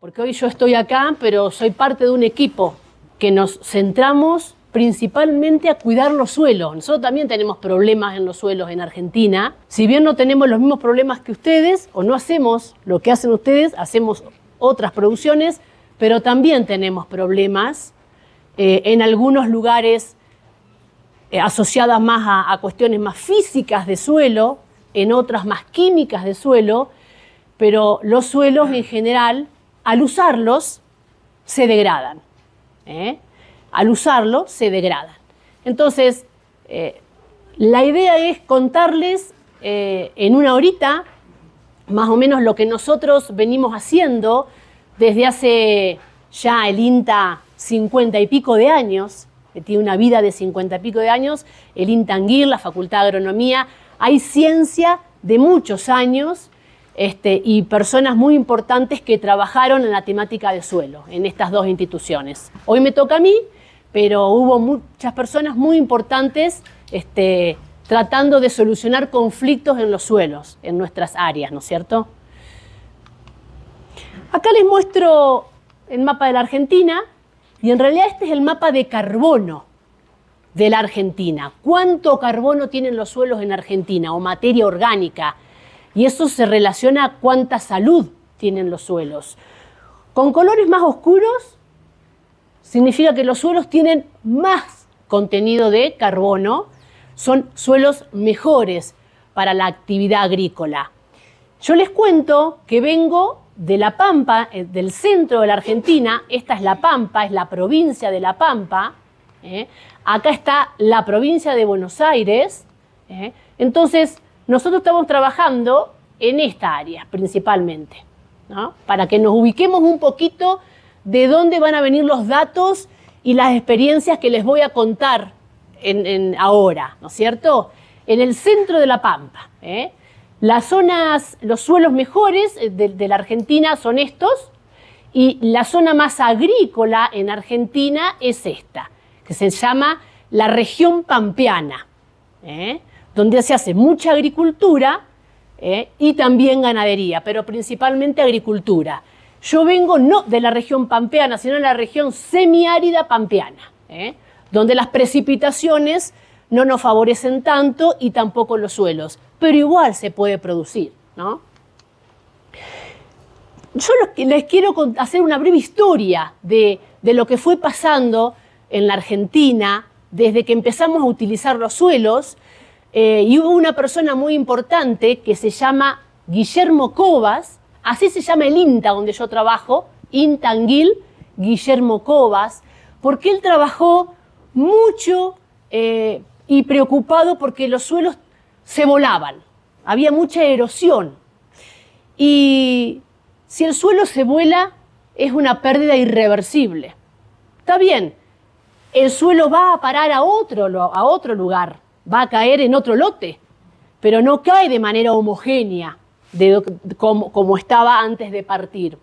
porque hoy yo estoy acá, pero soy parte de un equipo que nos centramos principalmente a cuidar los suelos. Nosotros también tenemos problemas en los suelos en Argentina. Si bien no tenemos los mismos problemas que ustedes, o no hacemos lo que hacen ustedes, hacemos otras producciones, pero también tenemos problemas en algunos lugares asociadas más a cuestiones más físicas de suelo, en otras más químicas de suelo, pero los suelos en general, al usarlos, se degradan. Al usarlo, se degradan. Entonces, la idea es contarles en una horita, más o menos lo que nosotros venimos haciendo desde hace ya el INTA 50 y pico de años, que tiene una vida de 50 y pico de años, el INTA Anguir, la Facultad de Agronomía. Hay ciencia de muchos años y personas muy importantes que trabajaron en la temática de suelo, en estas dos instituciones. Hoy me toca a mí, pero hubo muchas personas muy importantes tratando de solucionar conflictos en los suelos, en nuestras áreas, ¿no es cierto? Acá les muestro el mapa de la Argentina, y en realidad este es el mapa de carbono de la Argentina. ¿Cuánto carbono tienen los suelos en Argentina, o materia orgánica? Y eso se relaciona a cuánta salud tienen los suelos. Con colores más oscuros significa que los suelos tienen más contenido de carbono, son suelos mejores para la actividad agrícola. Yo les cuento que vengo de La Pampa, del centro de la Argentina. Esta es La Pampa, es la provincia de La Pampa. Acá está la provincia de Buenos Aires. Entonces, nosotros estamos trabajando en esta área principalmente, ¿no? Para que nos ubiquemos un poquito de dónde van a venir los datos y las experiencias que les voy a contar ahora, ¿no es cierto? En el centro de La Pampa. Las zonas, los suelos mejores de la Argentina son estos, y la zona más agrícola en Argentina es esta, que se llama la región pampeana, donde se hace mucha agricultura y también ganadería, pero principalmente agricultura. Yo vengo no de la región pampeana, sino de la región semiárida pampeana, donde las precipitaciones no nos favorecen tanto y tampoco los suelos, pero igual se puede producir, ¿no? Yo les quiero hacer una breve historia de lo que fue pasando en la Argentina desde que empezamos a utilizar los suelos, y hubo una persona muy importante que se llama Guillermo Cobas, así se llama el INTA donde yo trabajo, INTA Anguil, Guillermo Cobas, porque él trabajó mucho y preocupado porque los suelos se volaban, había mucha erosión. Y si el suelo se vuela, es una pérdida irreversible. Está bien, el suelo va a parar a otro lugar, va a caer en otro lote, pero no cae de manera homogénea como estaba antes de partir.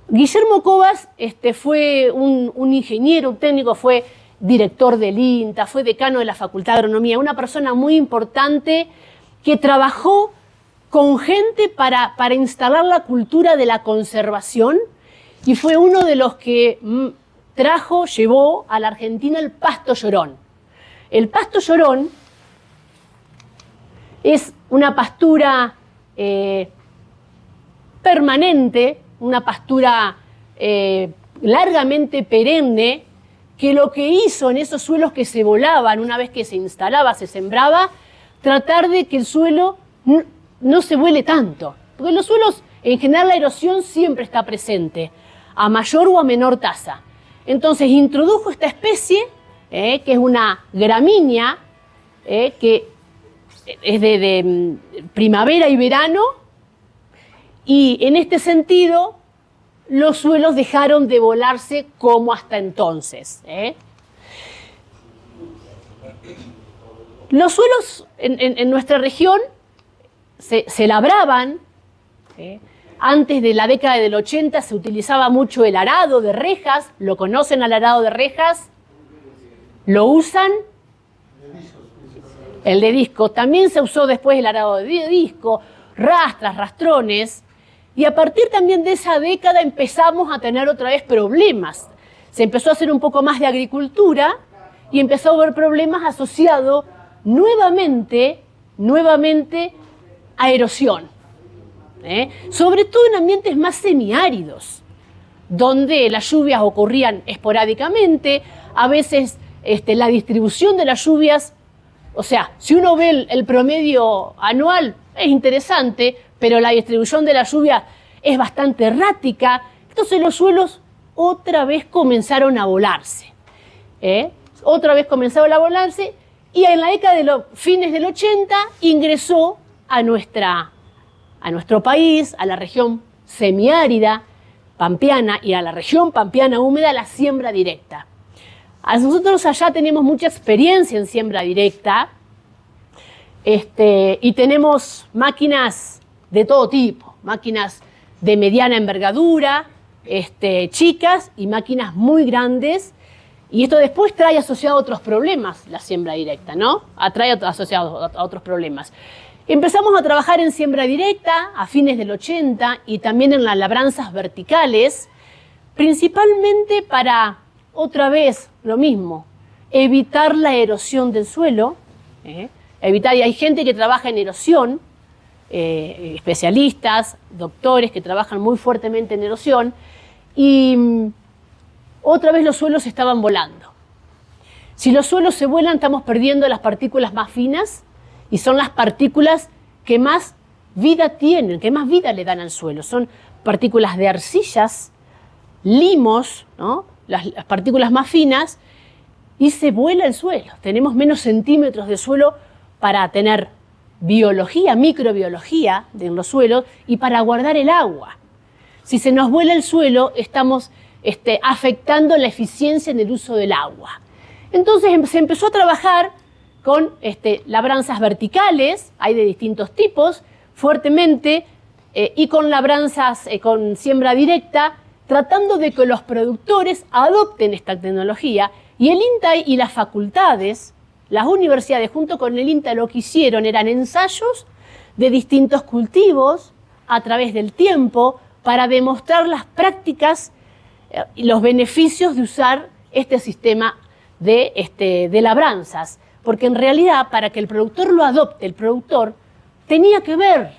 Guillermo Cobas fue un ingeniero, un técnico, fue director del INTA, fue decano de la Facultad de Agronomía, una persona muy importante que trabajó con gente para instalar la cultura de la conservación, y fue uno de los que llevó a la Argentina el pasto llorón. El pasto llorón es una pastura permanente, una pastura largamente perenne, que lo que hizo en esos suelos que se volaban una vez que se instalaba, se sembraba, tratar de que el suelo no se vuele tanto. Porque en los suelos, en general, la erosión siempre está presente, a mayor o a menor tasa. Entonces introdujo esta especie, que es una gramínea, que es de primavera y verano, y en este sentido los suelos dejaron de volarse como hasta entonces. Los suelos en nuestra región se labraban. Antes de la década del 80 se utilizaba mucho el arado de rejas. ¿Lo conocen al arado de rejas? ¿Lo usan? El de disco. También se usó después el arado de disco, rastras, rastrones. Y a partir también de esa década empezamos a tener otra vez problemas. Se empezó a hacer un poco más de agricultura y empezó a haber problemas asociados nuevamente a erosión. Sobre todo en ambientes más semiáridos, donde las lluvias ocurrían esporádicamente, a veces la distribución de las lluvias, o sea, si uno ve el promedio anual, es interesante, pero la distribución de la lluvia es bastante errática, entonces los suelos otra vez comenzaron a volarse. Otra vez comenzaron a volarse y en la década de los fines del 80 ingresó a nuestro país, a la región semiárida pampeana y a la región pampeana húmeda, la siembra directa. Nosotros allá tenemos mucha experiencia en siembra directa y tenemos máquinas de todo tipo, máquinas de mediana envergadura, chicas y máquinas muy grandes. Y esto después trae asociado a otros problemas, la siembra directa, ¿no? Trae asociado a otros problemas. Empezamos a trabajar en siembra directa a fines del 80 y también en las labranzas verticales, principalmente para, otra vez, lo mismo, evitar la erosión del suelo, y hay gente que trabaja en erosión, especialistas, doctores que trabajan muy fuertemente en erosión, y otra vez los suelos estaban volando. Si los suelos se vuelan, estamos perdiendo las partículas más finas, y son las partículas que más vida tienen, que más vida le dan al suelo. Son partículas de arcillas, limos, ¿no? Las partículas más finas, y se vuela el suelo. Tenemos menos centímetros de suelo para tener biología, microbiología en los suelos y para guardar el agua. Si se nos vuela el suelo, estamos afectando la eficiencia en el uso del agua. Entonces se empezó a trabajar con labranzas verticales, hay de distintos tipos, fuertemente, y con labranzas con siembra directa, tratando de que los productores adopten esta tecnología. Y el INTA y las facultades, las universidades junto con el INTA lo que hicieron eran ensayos de distintos cultivos a través del tiempo para demostrar las prácticas y los beneficios de usar este sistema de labranzas. Porque en realidad, para que el productor lo adopte, el productor tenía que ver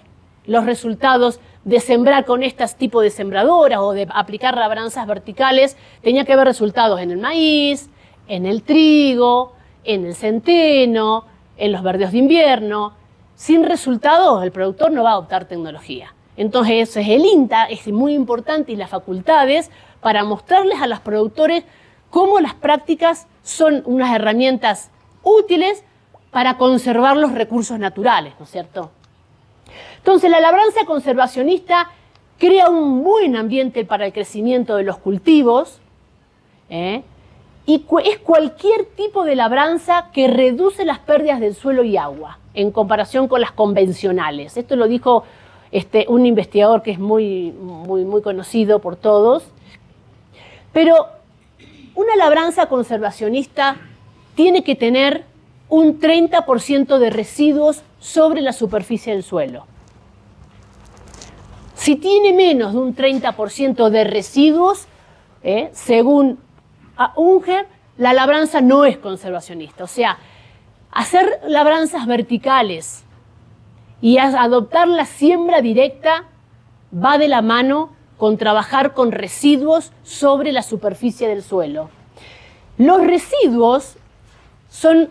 los resultados de sembrar con este tipo de sembradoras o de aplicar labranzas verticales, tenía que ver resultados en el maíz, en el trigo, en el centeno, en los verdeos de invierno. Sin resultados, el productor no va a adoptar tecnología. Entonces, el INTA es muy importante y las facultades para mostrarles a los productores cómo las prácticas son unas herramientas útiles para conservar los recursos naturales, ¿no es cierto? Entonces, la labranza conservacionista crea un buen ambiente para el crecimiento de los cultivos, y es cualquier tipo de labranza que reduce las pérdidas del suelo y agua en comparación con las convencionales. Esto lo dijo un investigador que es muy conocido por todos. Pero una labranza conservacionista tiene que tener un 30% de residuos sobre la superficie del suelo. Si tiene menos de un 30% de residuos, según Unger, la labranza no es conservacionista. O sea, hacer labranzas verticales y adoptar la siembra directa va de la mano con trabajar con residuos sobre la superficie del suelo. Los residuos son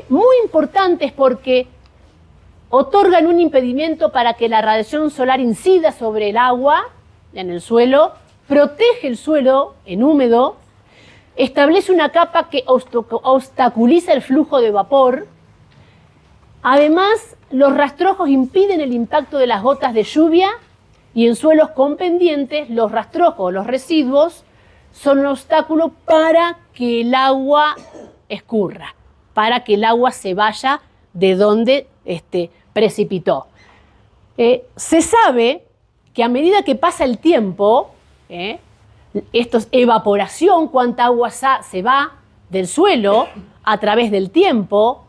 muy importantes porque otorgan un impedimento para que la radiación solar incida sobre el agua en el suelo, protege el suelo en húmedo, establece una capa que obstaculiza el flujo de vapor. Además, los rastrojos impiden el impacto de las gotas de lluvia y en suelos con pendientes, los rastrojos, los residuos, son un obstáculo para que el agua escurra, para que el agua se vaya de donde precipitó. Se sabe que a medida que pasa el tiempo, esto es evaporación, cuánta agua se va del suelo a través del tiempo,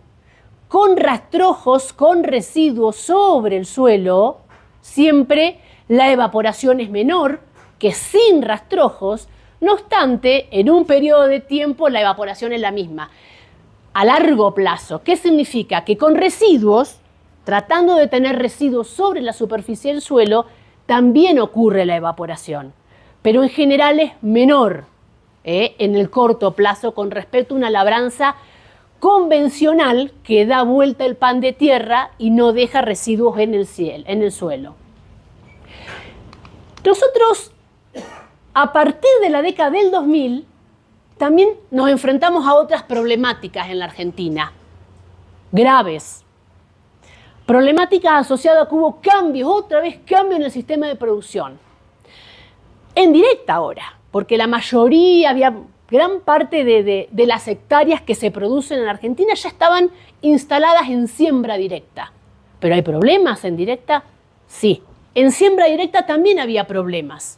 con rastrojos, con residuos sobre el suelo, siempre la evaporación es menor que sin rastrojos. No obstante, en un periodo de tiempo la evaporación es la misma. A largo plazo, ¿qué significa? Que con residuos, tratando de tener residuos sobre la superficie del suelo, también ocurre la evaporación, pero en general es menor en el corto plazo con respecto a una labranza convencional que da vuelta el pan de tierra y no deja residuos en el suelo. Nosotros, a partir de la década del 2000, también nos enfrentamos a otras problemáticas en la Argentina, graves. Problemáticas asociadas a que hubo cambios, otra vez cambios en el sistema de producción. En directa ahora, porque la mayoría, había gran parte de las hectáreas que se producen en Argentina ya estaban instaladas en siembra directa. ¿Pero hay problemas en directa? Sí. En siembra directa también había problemas.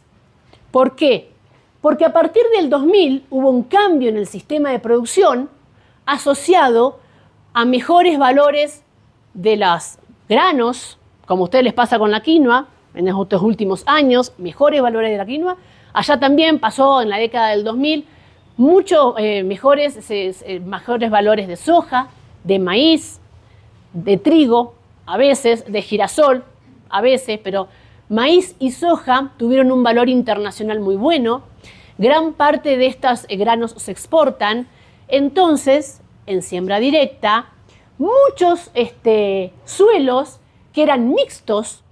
¿Por qué? Porque a partir del 2000 hubo un cambio en el sistema de producción asociado a mejores valores de los granos, como a ustedes les pasa con la quinoa, en estos últimos años, mejores valores de la quinoa. Allá también pasó en la década del 2000 muchos mejores valores de soja, de maíz, de trigo, a veces, de girasol, a veces, pero maíz y soja tuvieron un valor internacional muy bueno. Gran parte de estos granos se exportan. Entonces, en siembra directa, muchos suelos que eran mixtos,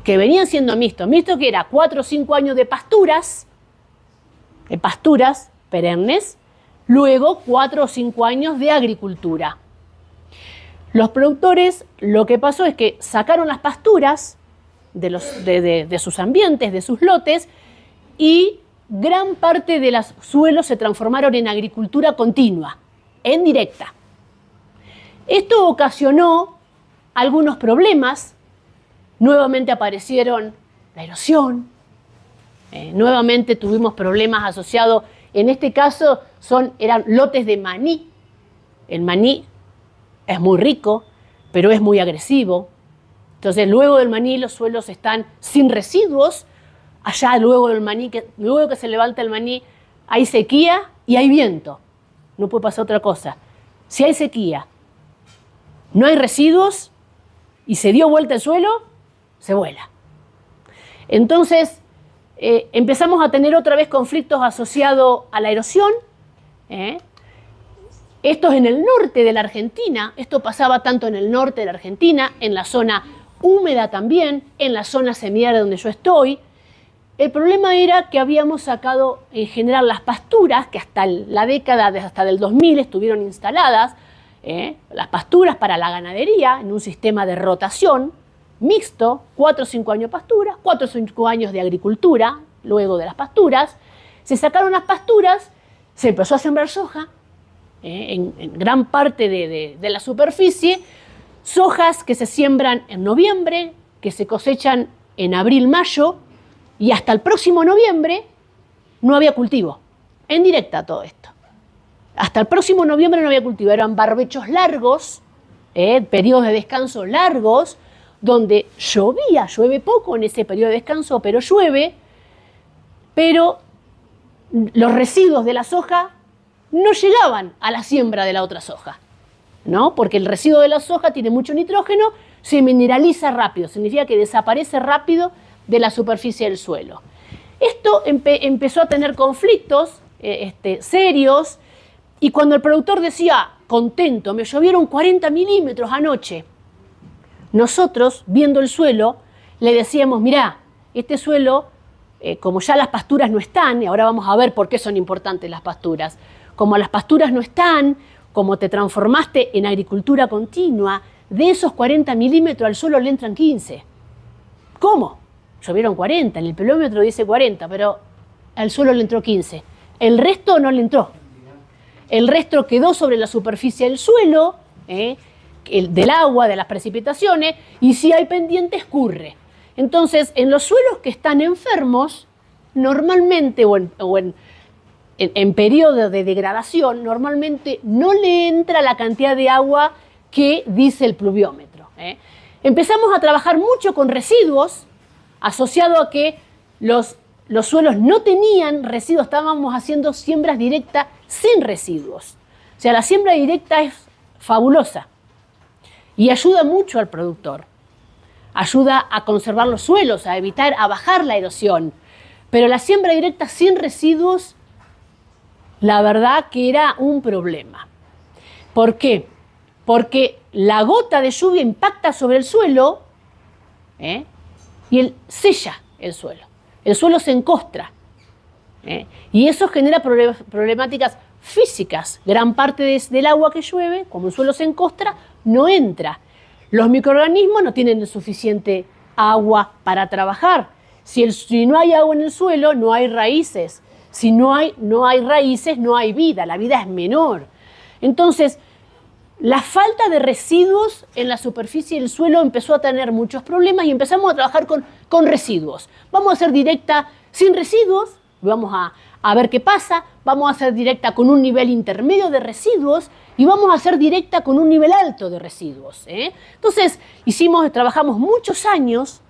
que venían siendo mixtos que era 4 o 5 años de pasturas perennes, luego 4 o 5 años de agricultura. Los productores, lo que pasó es que sacaron las pasturas de sus ambientes, de sus lotes, y gran parte de los suelos se transformaron en agricultura continua, en directa. Esto ocasionó algunos problemas. Nuevamente aparecieron la erosión, nuevamente tuvimos problemas asociados, en este caso eran lotes de maní. El maní es muy rico, pero es muy agresivo. Entonces, luego del maní los suelos están sin residuos. Allá, luego del maní, luego que se levanta el maní, hay sequía y hay viento. No puede pasar otra cosa. Si hay sequía, no hay residuos y se dio vuelta el suelo, se vuela. Entonces, empezamos a tener otra vez conflictos asociados a la erosión. Esto es en el norte de la Argentina. Esto pasaba tanto en el norte de la Argentina, en la zona húmeda también, en la zona semiárida donde yo estoy. El problema era que habíamos sacado en general las pasturas, que hasta la década, hasta del 2000 estuvieron instaladas, las pasturas para la ganadería en un sistema de rotación mixto, 4 o 5 años pasturas, 4 o 5 años de agricultura, luego de las pasturas. Se sacaron las pasturas, se empezó a sembrar soja en gran parte de la superficie, sojas que se siembran en noviembre, que se cosechan en abril, mayo, y hasta el próximo noviembre no había cultivo. En directa todo esto. Hasta el próximo noviembre no había cultivo. Eran barbechos largos, periodos de descanso largos, donde llueve poco en ese periodo de descanso, pero llueve, pero los residuos de la soja no llegaban a la siembra de la otra soja, ¿no? Porque el residuo de la soja tiene mucho nitrógeno, se mineraliza rápido, significa que desaparece rápido de la superficie del suelo. Esto empezó a tener conflictos serios, y cuando el productor decía, contento, me llovieron 40 milímetros anoche, nosotros, viendo el suelo, le decíamos, mirá, este suelo, como ya las pasturas no están, y ahora vamos a ver por qué son importantes las pasturas, como las pasturas no están, como te transformaste en agricultura continua, de esos 40 milímetros al suelo le entran 15. ¿Cómo? Llovieron 40, en el pelómetro dice 40, pero al suelo le entró 15. El resto no le entró. El resto quedó sobre la superficie del suelo, del agua, de las precipitaciones, y si hay pendiente, escurre. Entonces, en los suelos que están enfermos, normalmente, o en periodo de degradación, normalmente no le entra la cantidad de agua que dice el pluviómetro. Empezamos a trabajar mucho con residuos, asociado a que los suelos no tenían residuos, estábamos haciendo siembras directas sin residuos. O sea, la siembra directa es fabulosa y ayuda mucho al productor. Ayuda a conservar los suelos, a bajar la erosión. Pero la siembra directa sin residuos, la verdad que era un problema. ¿Por qué? Porque la gota de lluvia impacta sobre el suelo y sella el suelo. El suelo se encostra. Y eso genera problemáticas físicas. Gran parte del agua que llueve, como el suelo se encostra, no entra. Los microorganismos no tienen suficiente agua para trabajar. Si no hay agua en el suelo, no hay raíces. Si no hay raíces, no hay vida. La vida es menor. Entonces, la falta de residuos en la superficie del suelo empezó a tener muchos problemas y empezamos a trabajar con residuos. Vamos a hacer directa sin residuos, vamos a ver qué pasa. Vamos a hacer directa con un nivel intermedio de residuos y vamos a hacer directa con un nivel alto de residuos. Entonces, trabajamos muchos años.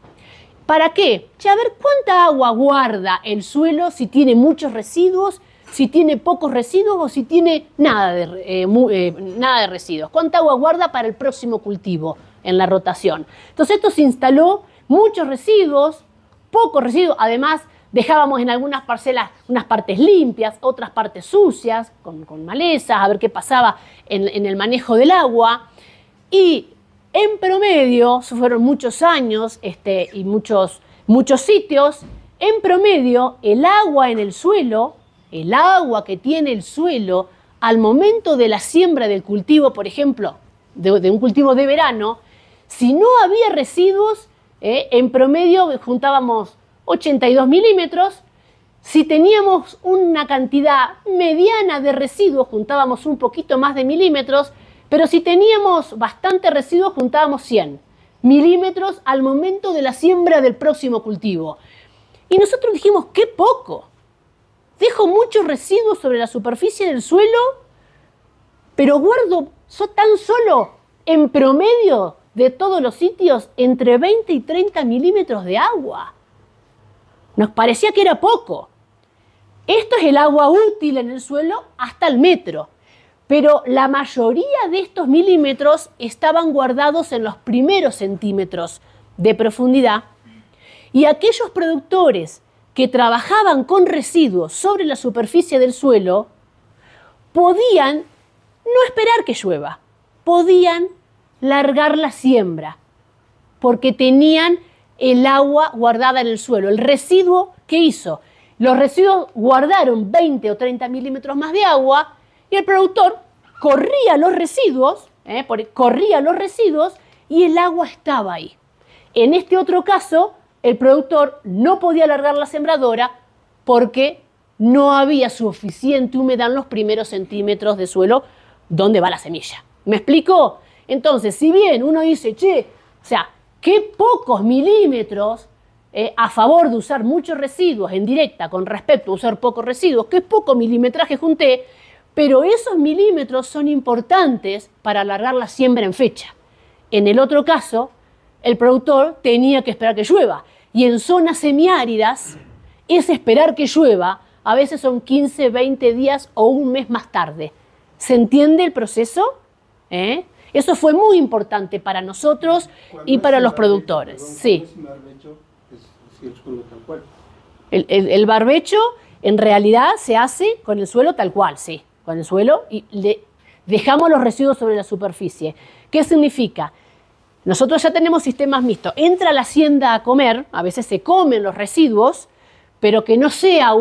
¿Para qué? A ver cuánta agua guarda el suelo si tiene muchos residuos, si tiene pocos residuos o si tiene nada de residuos. ¿Cuánta agua guarda para el próximo cultivo en la rotación? Entonces esto se instaló, muchos residuos, pocos residuos. Además, dejábamos en algunas parcelas unas partes limpias, otras partes sucias, con malezas, a ver qué pasaba en el manejo del agua. Y en promedio, eso fueron muchos años y muchos sitios, en promedio el agua en el suelo, el agua que tiene el suelo al momento de la siembra del cultivo, por ejemplo, de un cultivo de verano, si no había residuos, en promedio juntábamos 82 milímetros. Si teníamos una cantidad mediana de residuos, juntábamos un poquito más de milímetros, pero si teníamos bastante residuos, juntábamos 100 milímetros al momento de la siembra del próximo cultivo. Y nosotros dijimos, ¡qué poco! Dejo muchos residuos sobre la superficie del suelo, pero guardo tan solo en promedio de todos los sitios entre 20 y 30 milímetros de agua. Nos parecía que era poco. Esto es el agua útil en el suelo hasta el metro, pero la mayoría de estos milímetros estaban guardados en los primeros centímetros de profundidad y aquellos productores que trabajaban con residuos sobre la superficie del suelo podían no esperar que llueva, podían largar la siembra porque tenían el agua guardada en el suelo. El residuo, ¿qué hizo? Los residuos guardaron 20 o 30 milímetros más de agua y el productor corría los residuos y el agua estaba ahí. En este otro caso, el productor no podía largar la sembradora porque no había suficiente humedad en los primeros centímetros de suelo donde va la semilla. ¿Me explico? Entonces, si bien uno dice, qué pocos milímetros a favor de usar muchos residuos en directa con respecto a usar pocos residuos, qué poco milimetraje junté, pero esos milímetros son importantes para alargar la siembra en fecha. En el otro caso, el productor tenía que esperar que llueva. Y en zonas semiáridas, ese esperar que llueva a veces son 15, 20 días o un mes más tarde. ¿Se entiende el proceso? Eso fue muy importante para nosotros y para los productores. Sí. El barbecho en realidad se hace con el suelo tal cual, sí. Con el suelo y dejamos los residuos sobre la superficie. ¿Qué significa? Nosotros ya tenemos sistemas mixtos. Entra la hacienda a comer, a veces se comen los residuos, pero que no sea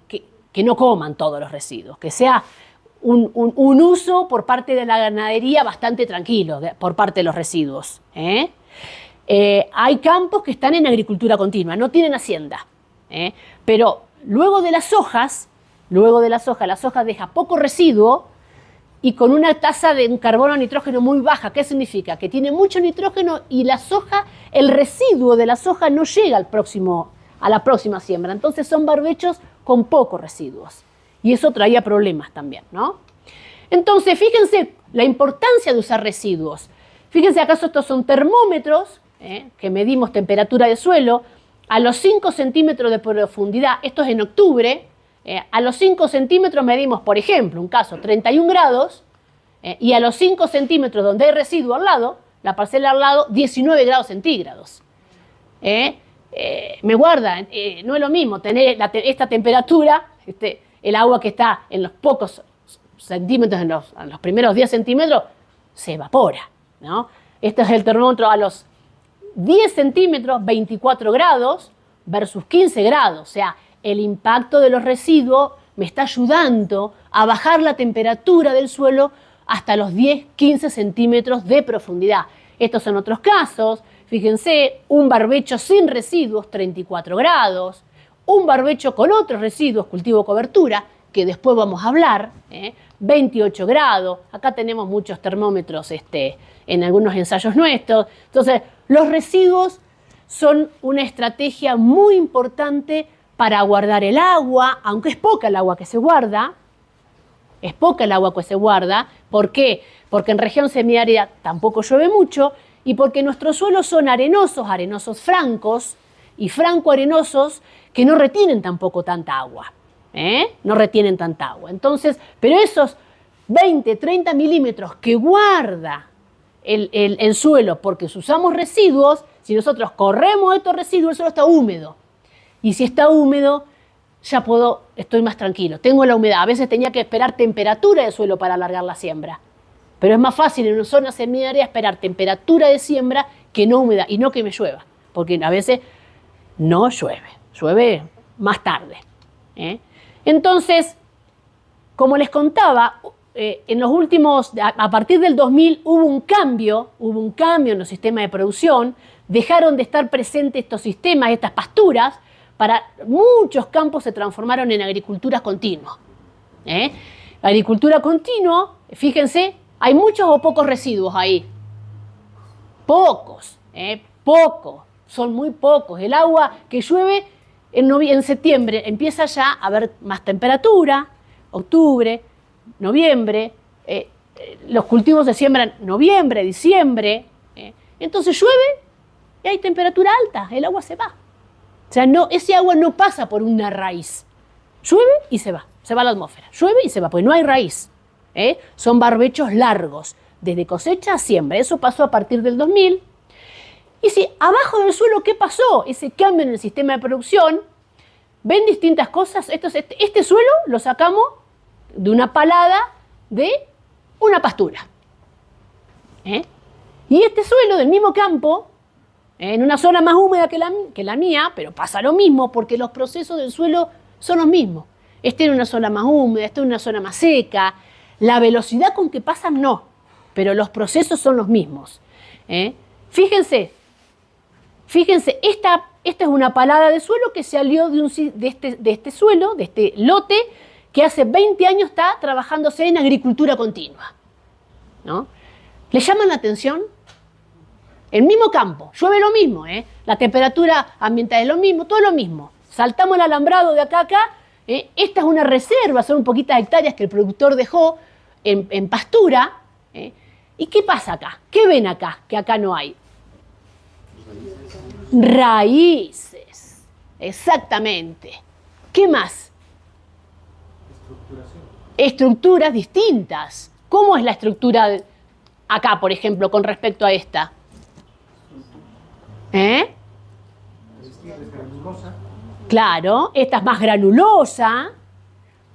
que no coman todos los residuos, que sea un uso por parte de la ganadería bastante tranquilo por parte de los residuos. Hay campos que están en agricultura continua, no tienen hacienda, pero luego de las hojas, la soja deja poco residuo y con una tasa de un carbono nitrógeno muy baja. ¿Qué significa? Que tiene mucho nitrógeno y la soja, el residuo de la soja no llega a la próxima siembra. Entonces son barbechos con pocos residuos. Y eso traía problemas también, ¿no? Entonces, fíjense la importancia de usar residuos. Fíjense, acaso estos son termómetros, que medimos temperatura de suelo. a los 5 centímetros de profundidad, esto es en octubre, a los 5 centímetros medimos, por ejemplo, un caso, 31 grados, y a los 5 centímetros donde hay residuo al lado, la parcela al lado, 19 grados centígrados. Me guarda, no es lo mismo tener esta temperatura, el agua que está en los pocos centímetros, en los primeros 10 centímetros, se evapora, ¿no? Este es el termómetro a los 10 centímetros, 24 grados versus 15 grados. O sea, el impacto de los residuos me está ayudando a bajar la temperatura del suelo hasta los 10, 15 centímetros de profundidad. Estos son otros casos. Fíjense, un barbecho sin residuos, 34 grados. Un barbecho con otros residuos, cultivo cobertura, que después vamos a hablar, 28 grados. Acá tenemos muchos termómetros en algunos ensayos nuestros. Entonces, los residuos son una estrategia muy importante para guardar el agua, aunque es poca el agua que se guarda. Es poca el agua que se guarda. ¿Por qué? Porque en región semiárida tampoco llueve mucho y porque nuestros suelos son arenosos, arenosos francos y franco-arenosos que no retienen tampoco tanta agua. No retienen tanta agua. Entonces, pero esos 20, 30 milímetros que guarda el suelo porque usamos residuos, si nosotros corremos estos residuos, el suelo está húmedo. Y si está húmedo, ya estoy más tranquilo. Tengo la humedad. A veces tenía que esperar temperatura de suelo para alargar la siembra. Pero es más fácil en una zona semiárida esperar temperatura de siembra que no humedad y no que me llueva. Porque a veces no llueve. Llueve más tarde. Entonces, como les contaba, en los últimos, a partir del 2000 hubo un cambio en los sistemas de producción, dejaron de estar presentes estos sistemas, estas pasturas, para muchos campos se transformaron en agricultura continua. La agricultura continua, fíjense, hay muchos o pocos residuos ahí. Pocos, pocos, son muy pocos. El agua que llueve en septiembre empieza ya a haber más temperatura, octubre, noviembre, los cultivos se siembran noviembre, diciembre, entonces llueve y hay temperatura alta, el agua se va. O sea, ese agua no pasa por una raíz. Llueve y se va a la atmósfera. Llueve y se va, porque no hay raíz. Son barbechos largos, desde cosecha a siembra. Eso pasó a partir del 2000. Y si abajo del suelo, ¿qué pasó? Ese cambio en el sistema de producción, ven distintas cosas. Este suelo lo sacamos de una palada de una pastura. Y este suelo del mismo campo, en una zona más húmeda que la mía, pero pasa lo mismo porque los procesos del suelo son los mismos. Este en una zona más húmeda, este en una zona más seca. La velocidad con que pasan no, pero los procesos son los mismos. Fíjense, esta es una palada de suelo que salió de este suelo, de este lote, que hace 20 años está trabajándose en agricultura continua, ¿no? ¿Le llaman la atención? El mismo campo, llueve lo mismo, la temperatura ambiental es lo mismo, todo lo mismo. Saltamos el alambrado de acá a acá, esta es una reserva, son un poquitas hectáreas que el productor dejó en pastura. ¿Y qué pasa acá? ¿Qué ven acá que acá no hay? Raíces, exactamente. ¿Qué más? Estructuras distintas. ¿Cómo es la estructura acá, por ejemplo, con respecto a esta? Claro, esta es más granulosa,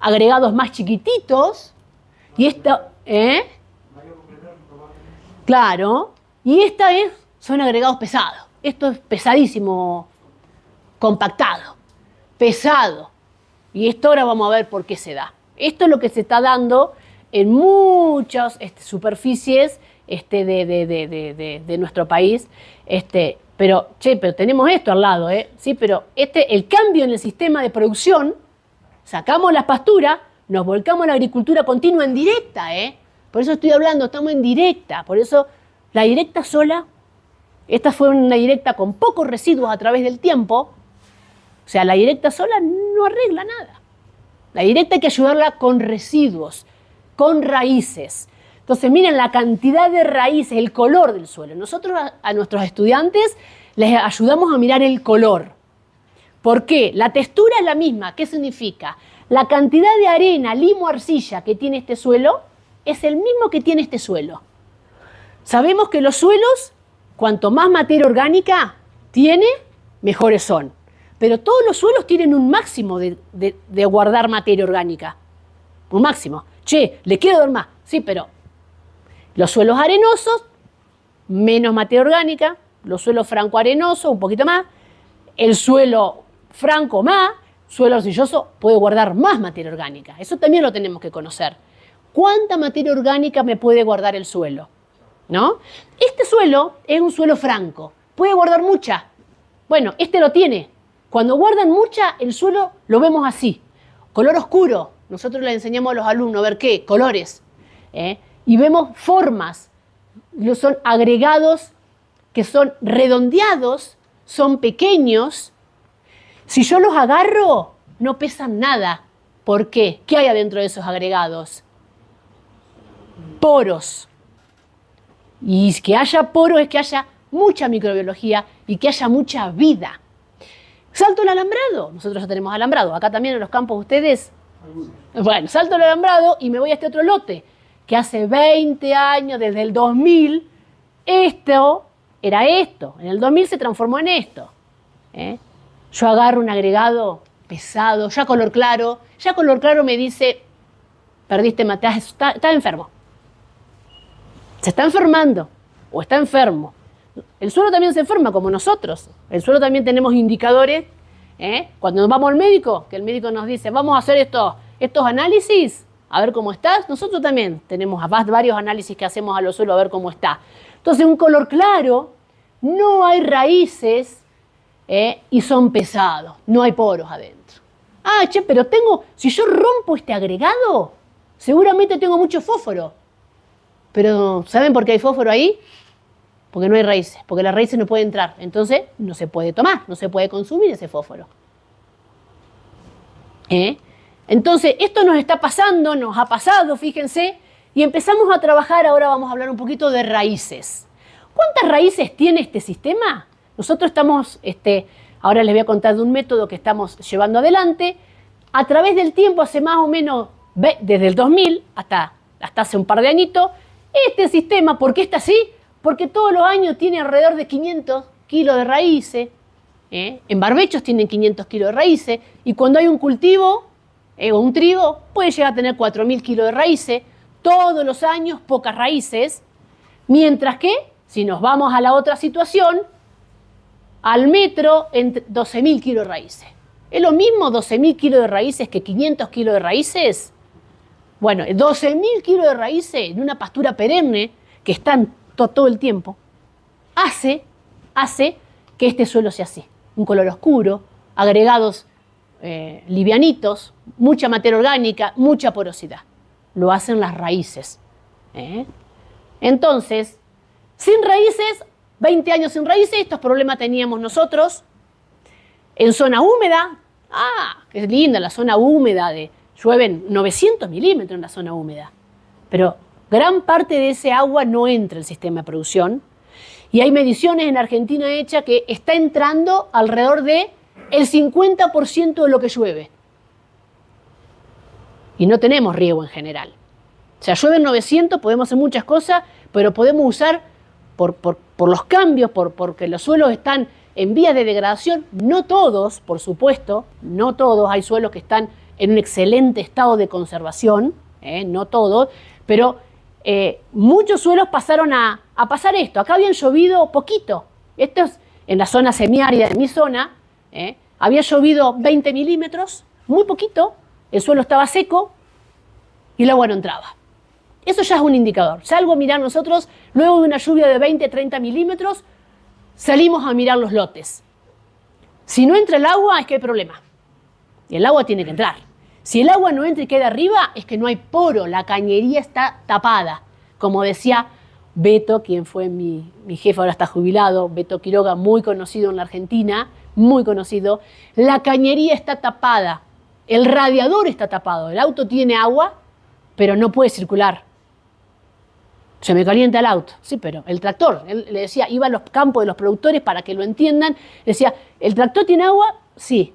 agregados más chiquititos, y esta, claro, y esta son agregados pesados. Esto es pesadísimo, compactado, pesado. Y esto ahora vamos a ver por qué se da. Esto es lo que se está dando en muchas superficies de nuestro país. Pero tenemos esto al lado, Sí, pero el cambio en el sistema de producción, sacamos las pasturas, nos volcamos a la agricultura continua en directa, Por eso estoy hablando, estamos en directa. Por eso la directa sola, esta fue una directa con pocos residuos a través del tiempo. O sea, la directa sola no arregla nada. La directa hay que ayudarla con residuos, con raíces. Entonces, miren la cantidad de raíces, el color del suelo. Nosotros a nuestros estudiantes les ayudamos a mirar el color. ¿Por qué? La textura es la misma. ¿Qué significa? La cantidad de arena, limo, arcilla que tiene este suelo es el mismo que tiene este suelo. Sabemos que los suelos, cuanto más materia orgánica tiene, mejores son. Pero todos los suelos tienen un máximo de guardar materia orgánica. Un máximo. Che, le quiero dar más. Sí, pero los suelos arenosos, menos materia orgánica. Los suelos franco-arenosos, un poquito más. El suelo franco más. Suelo arcilloso puede guardar más materia orgánica. Eso también lo tenemos que conocer. ¿Cuánta materia orgánica me puede guardar el suelo? ¿No? Este suelo es un suelo franco. ¿Puede guardar mucha? Bueno, este lo tiene. Cuando guardan mucha, el suelo lo vemos así. Color oscuro. Nosotros le enseñamos a los alumnos a ver qué, colores. Y vemos formas. Son agregados que son redondeados, son pequeños. Si yo los agarro, no pesan nada. ¿Por qué? ¿Qué hay adentro de esos agregados? Poros. Y que haya poros es que haya mucha microbiología y que haya mucha vida. Salto el alambrado. Nosotros ya tenemos alambrado. Acá también en los campos ustedes. Bueno, salto el alambrado y me voy a este otro lote, que hace 20 años, desde el 2000, esto era esto. En el 2000 se transformó en esto. Yo agarro un agregado pesado, ya color claro me dice, perdiste materia, está enfermo. Se está enfermando o está enfermo. El suelo también se enferma como nosotros. El suelo también tenemos indicadores. Cuando nos vamos al médico, que el médico nos dice, vamos a hacer estos análisis, a ver cómo estás. Nosotros también tenemos varios análisis que hacemos a los suelos a ver cómo está. Entonces, un color claro, no hay raíces y son pesados, no hay poros adentro. Ah, che, pero si yo rompo este agregado, seguramente tengo mucho fósforo. Pero, ¿saben por qué hay fósforo ahí? Porque no hay raíces, porque las raíces no pueden entrar. Entonces, no se puede tomar, no se puede consumir ese fósforo. Entonces, esto nos está pasando, nos ha pasado, fíjense, y empezamos a trabajar, ahora vamos a hablar un poquito de raíces. ¿Cuántas raíces tiene este sistema? Nosotros estamos, ahora les voy a contar de un método que estamos llevando adelante. A través del tiempo, hace más o menos, desde el 2000 hasta hace un par de añitos, este sistema, ¿por qué está así? Porque todos los años tiene alrededor de 500 kilos de raíces. En barbechos tienen 500 kilos de raíces. Y cuando hay un cultivo o un trigo, puede llegar a tener 4.000 kilos de raíces. Todos los años, pocas raíces. Mientras que, si nos vamos a la otra situación, al metro, 12.000 kilos de raíces. ¿Es lo mismo 12.000 kilos de raíces que 500 kilos de raíces? Bueno, 12.000 kilos de raíces en una pastura perenne, que están todo el tiempo, hace que este suelo sea así. Un color oscuro, agregados livianitos, mucha materia orgánica, mucha porosidad. Lo hacen las raíces. Entonces, sin raíces, 20 años sin raíces, estos problemas teníamos nosotros. En zona húmeda, qué linda la zona húmeda, llueven 900 milímetros en la zona húmeda. Pero gran parte de ese agua no entra al sistema de producción. Y hay mediciones en Argentina hechas que está entrando alrededor de el 50% de lo que llueve. Y no tenemos riego en general. O sea, llueven 900, podemos hacer muchas cosas, pero podemos usar por los cambios, porque los suelos están en vías de degradación. No todos, por supuesto, no todos. Hay suelos que están en un excelente estado de conservación, no todos, pero muchos suelos pasaron a pasar esto. Acá habían llovido poquito. Esto es en la zona semiárida de mi zona. Había llovido 20 milímetros, muy poquito. El suelo estaba seco y el agua no entraba. Eso ya es un indicador. Salgo a mirar nosotros, luego de una lluvia de 20, 30 milímetros, salimos a mirar los lotes. Si no entra el agua, es que hay problema. Y el agua tiene que entrar. Si el agua no entra y queda arriba, es que no hay poro, la cañería está tapada. Como decía Beto, quien fue mi jefe, ahora está jubilado, Beto Quiroga, muy conocido en la Argentina, muy conocido, la cañería está tapada, el radiador está tapado, el auto tiene agua, pero no puede circular. Se me calienta el auto. Sí, pero el tractor, él le decía, iba a los campos de los productores para que lo entiendan, decía, el tractor tiene agua, Sí,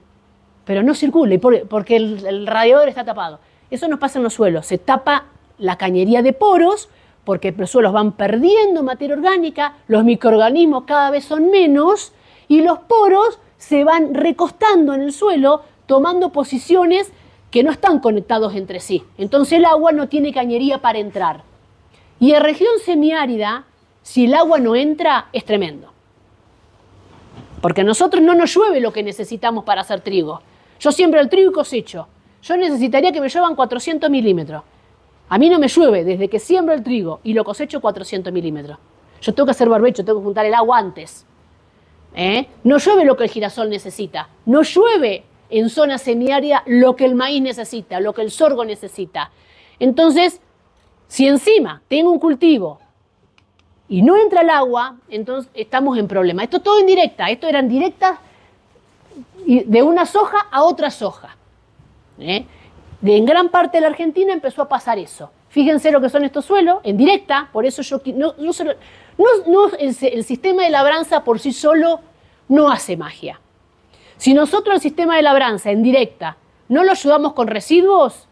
pero no circula porque el radiador está tapado. Eso nos pasa en los suelos. Se tapa la cañería de poros porque los suelos van perdiendo materia orgánica, los microorganismos cada vez son menos y los poros se van recostando en el suelo, tomando posiciones que no están conectados entre sí. Entonces el agua no tiene cañería para entrar. Y en región semiárida, si el agua no entra, es tremendo. Porque a nosotros no nos llueve lo que necesitamos para hacer trigo. Yo siembro el trigo y cosecho. Yo necesitaría que me lluevan 400 milímetros. A mí no me llueve desde que siembro el trigo y lo cosecho 400 milímetros. Yo tengo que hacer barbecho, tengo que juntar el agua antes. No llueve lo que el girasol necesita. No llueve en zona semiárida lo que el maíz necesita, lo que el sorgo necesita. Entonces, si encima tengo un cultivo y no entra el agua, entonces estamos en problema. Esto todo indirecta. Esto eran directas de una soja a otra soja. En gran parte de la Argentina empezó a pasar eso. Fíjense lo que son estos suelos, en directa, por eso yo el sistema de labranza por sí solo no hace magia. Si nosotros el sistema de labranza en directa no lo ayudamos con residuos,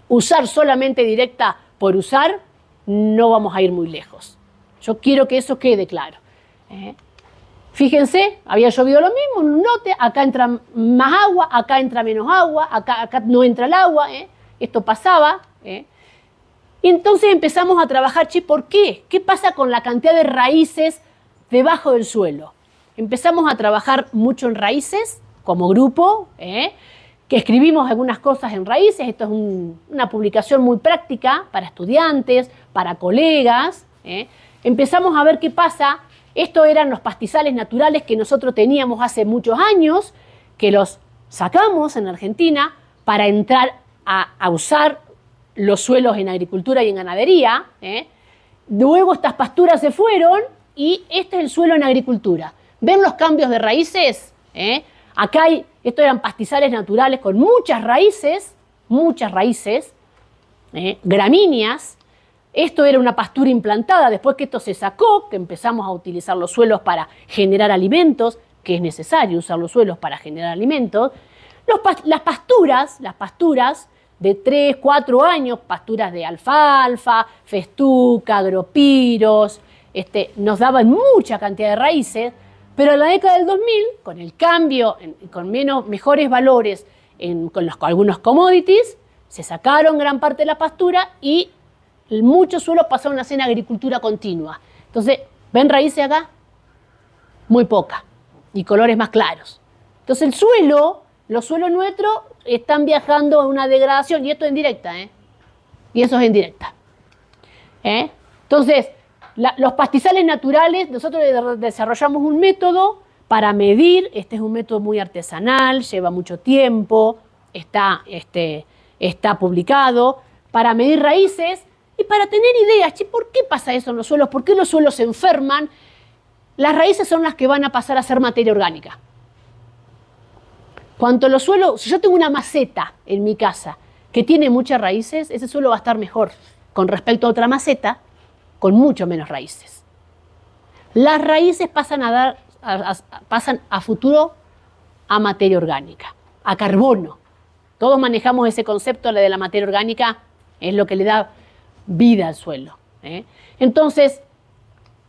usar solamente directa por usar, no vamos a ir muy lejos. Yo quiero que eso quede claro. Fíjense, había llovido lo mismo, un lote, acá entra más agua, acá entra menos agua, acá no entra el agua, esto pasaba. Y entonces empezamos a trabajar, ¿por qué? ¿Qué pasa con la cantidad de raíces debajo del suelo? Empezamos a trabajar mucho en raíces, como grupo, que escribimos algunas cosas en raíces. Esto es una publicación muy práctica para estudiantes, para colegas. Empezamos a ver qué pasa. Estos eran los pastizales naturales que nosotros teníamos hace muchos años, que los sacamos en Argentina para entrar a usar los suelos en agricultura y en ganadería. Luego estas pasturas se fueron y este es el suelo en agricultura. ¿Ven los cambios de raíces? Acá estos eran pastizales naturales con muchas raíces, gramíneas. Esto era una pastura implantada, después que esto se sacó, que empezamos a utilizar los suelos para generar alimentos, que es necesario usar los suelos para generar alimentos. Las pasturas de 3, 4 años, pasturas de alfalfa, festuca, agropiros, nos daban mucha cantidad de raíces, pero en la década del 2000, con el cambio, con mejores valores con algunos commodities, se sacaron gran parte de la pastura y muchos suelos pasaron a hacer agricultura continua. Entonces, ¿ven raíces acá? Muy poca. Y colores más claros. Entonces los suelos nuestros están viajando a una degradación. Y esto es en directa, Y eso es en directa. Entonces, los pastizales naturales, nosotros desarrollamos un método para medir. Este es un método muy artesanal, lleva mucho tiempo, está publicado, para medir raíces. Y para tener ideas, ¿por qué pasa eso en los suelos? ¿Por qué los suelos se enferman? Las raíces son las que van a pasar a ser materia orgánica. Cuanto los suelos, si yo tengo una maceta en mi casa que tiene muchas raíces, ese suelo va a estar mejor con respecto a otra maceta con mucho menos raíces. Las raíces pasan a futuro a materia orgánica, a carbono. Todos manejamos ese concepto de la materia orgánica, es lo que le da vida al suelo. Entonces,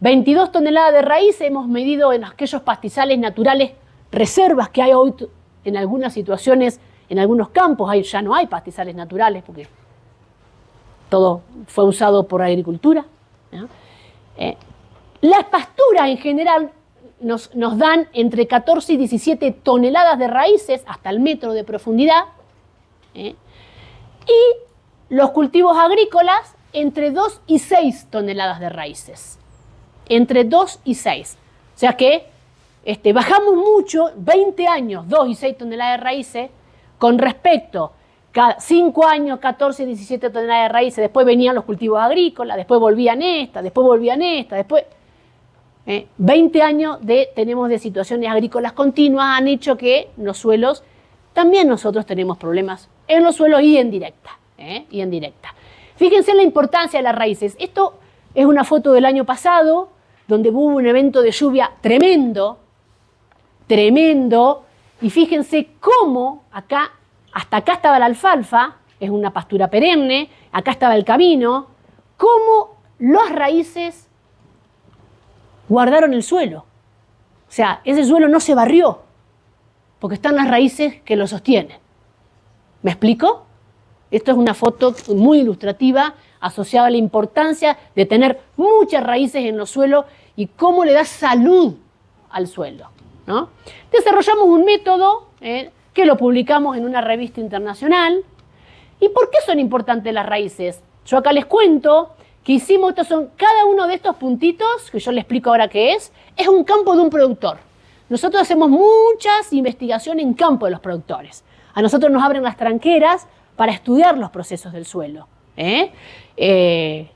22 toneladas de raíz hemos medido en aquellos pastizales naturales, reservas que hay hoy en algunas situaciones, en algunos campos ya no hay pastizales naturales porque todo fue usado por agricultura. Las pasturas en general nos dan entre 14 y 17 toneladas de raíces hasta el metro de profundidad. Y los cultivos agrícolas entre 2 y 6 toneladas de raíces. Entre 2 y 6. O sea que bajamos mucho, 20 años, 2 y 6 toneladas de raíces, con respecto a 5 años, 14 y 17 toneladas de raíces, después venían los cultivos agrícolas, después volvían después 20 años tenemos de situaciones agrícolas continuas han hecho que los suelos, también nosotros tenemos problemas en los suelos y en directa. Fíjense en la importancia de las raíces. Esto es una foto del año pasado, donde hubo un evento de lluvia tremendo, Y fíjense cómo acá, hasta acá estaba la alfalfa, es una pastura perenne, acá estaba el camino, cómo las raíces guardaron el suelo. O sea, ese suelo no se barrió, porque están las raíces que lo sostienen. ¿Me explico? Esto es una foto muy ilustrativa asociada a la importancia de tener muchas raíces en los suelos y cómo le da salud al suelo, ¿no? Desarrollamos un método que lo publicamos en una revista internacional. ¿Y por qué son importantes las raíces? Yo acá les cuento que hicimos, cada uno de estos puntitos, que yo les explico ahora qué es un campo de un productor. Nosotros hacemos muchas investigaciones en campo de los productores. A nosotros nos abren las tranqueras para estudiar los procesos del suelo.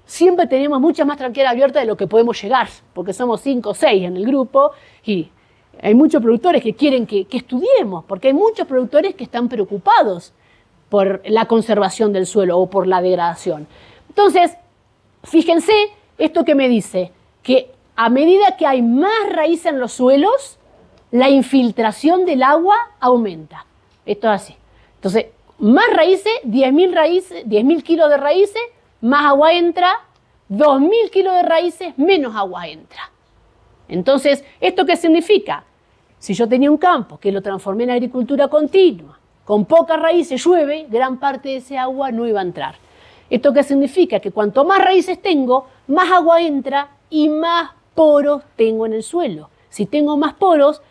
Siempre tenemos muchas más tranqueras abiertas de lo que podemos llegar, porque somos 5 o 6 en el grupo y hay muchos productores que quieren que estudiemos, porque hay muchos productores que están preocupados por la conservación del suelo o por la degradación. Entonces, fíjense esto que me dice, que a medida que hay más raíces en los suelos, la infiltración del agua aumenta. Esto es así. Entonces, más raíces, 10.000 kilos de raíces, más agua entra, 2.000 kilos de raíces, menos agua entra. Entonces, ¿esto qué significa? Si yo tenía un campo que lo transformé en agricultura continua, con pocas raíces llueve, gran parte de ese agua no iba a entrar. ¿Esto qué significa? Que cuanto más raíces tengo, más agua entra y más poros tengo en el suelo. Si tengo más poros,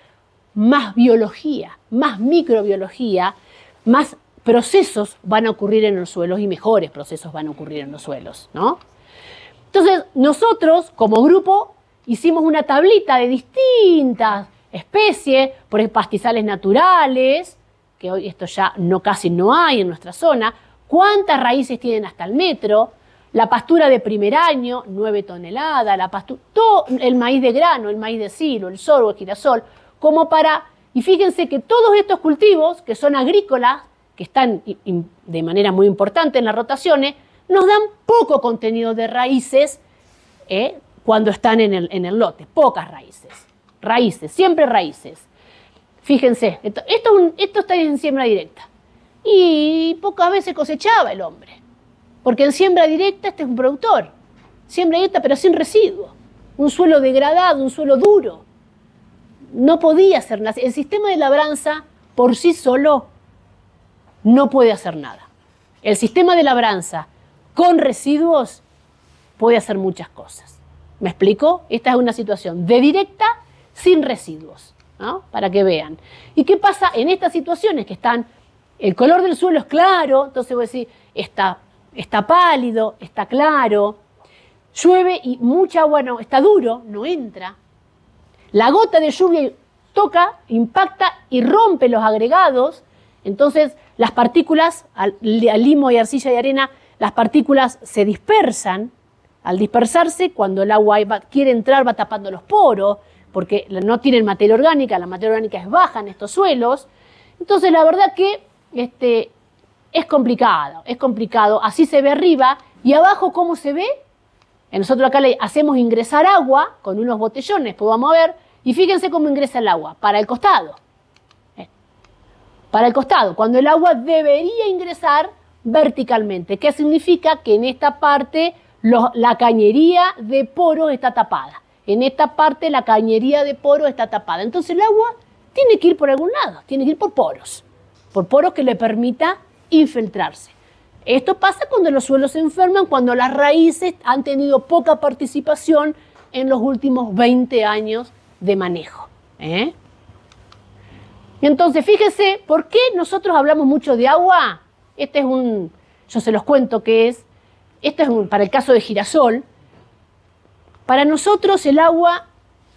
más biología, más microbiología, más procesos van a ocurrir en los suelos y mejores procesos van a ocurrir en los suelos, ¿no? Entonces, nosotros como grupo hicimos una tablita de distintas especies, por ejemplo, pastizales naturales, que hoy esto ya casi no hay en nuestra zona, cuántas raíces tienen hasta el metro, la pastura de primer año, 9 toneladas, todo el maíz de grano, el maíz de silo, el sorgo, el girasol, y fíjense que todos estos cultivos, que son agrícolas, que están de manera muy importante en las rotaciones, nos dan poco contenido de raíces cuando están en el lote, pocas raíces, siempre raíces. Fíjense, esto está en siembra directa. Y pocas veces cosechaba el hombre. Porque en siembra directa este es un productor. Siembra directa pero sin residuos. Un suelo degradado, un suelo duro. No podía hacer nada. El sistema de labranza por sí solo no puede hacer nada. El sistema de labranza con residuos puede hacer muchas cosas. ¿Me explico? Esta es una situación de directa sin residuos, ¿no? Para que vean. ¿Y qué pasa en estas situaciones que el color del suelo es claro, entonces voy a decir, está pálido, está claro, llueve y mucha agua está duro, no entra. La gota de lluvia toca, impacta y rompe los agregados, entonces las partículas, al limo y arcilla y arena, las partículas se dispersan. Al dispersarse, cuando el agua quiere entrar, va tapando los poros, porque no tienen materia orgánica, la materia orgánica es baja en estos suelos. Entonces, la verdad que es complicado. Así se ve arriba, y abajo, ¿cómo se ve? Nosotros acá le hacemos ingresar agua con unos botellones, pues vamos a ver, y fíjense cómo ingresa el agua, para el costado. Para el costado, cuando el agua debería ingresar verticalmente. ¿Qué significa? Que en esta parte la cañería de poros está tapada. En esta parte la cañería de poros está tapada. Entonces el agua tiene que ir por algún lado, tiene que ir por poros que le permita infiltrarse. Esto pasa cuando los suelos se enferman, cuando las raíces han tenido poca participación en los últimos 20 años de manejo. Entonces, fíjense, ¿por qué nosotros hablamos mucho de agua? Yo se los cuento qué es. Para el caso de girasol. Para nosotros el agua,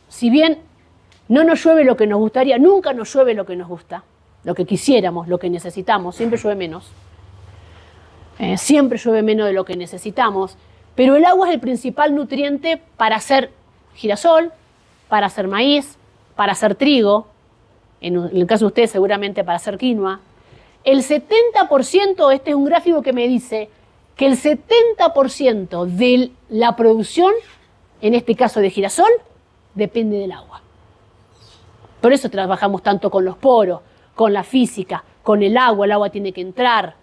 si bien no nos llueve lo que nos gustaría, nunca nos llueve lo que nos gusta, lo que quisiéramos, lo que necesitamos, siempre llueve menos. Siempre llueve menos de lo que necesitamos, pero el agua es el principal nutriente para hacer girasol, para hacer maíz, para hacer trigo, en el caso de ustedes seguramente para hacer quinoa. El 70%, este es un gráfico que me dice que el 70% de la producción, en este caso de girasol, depende del agua. Por eso trabajamos tanto con los poros, con la física, con el agua tiene que entrar.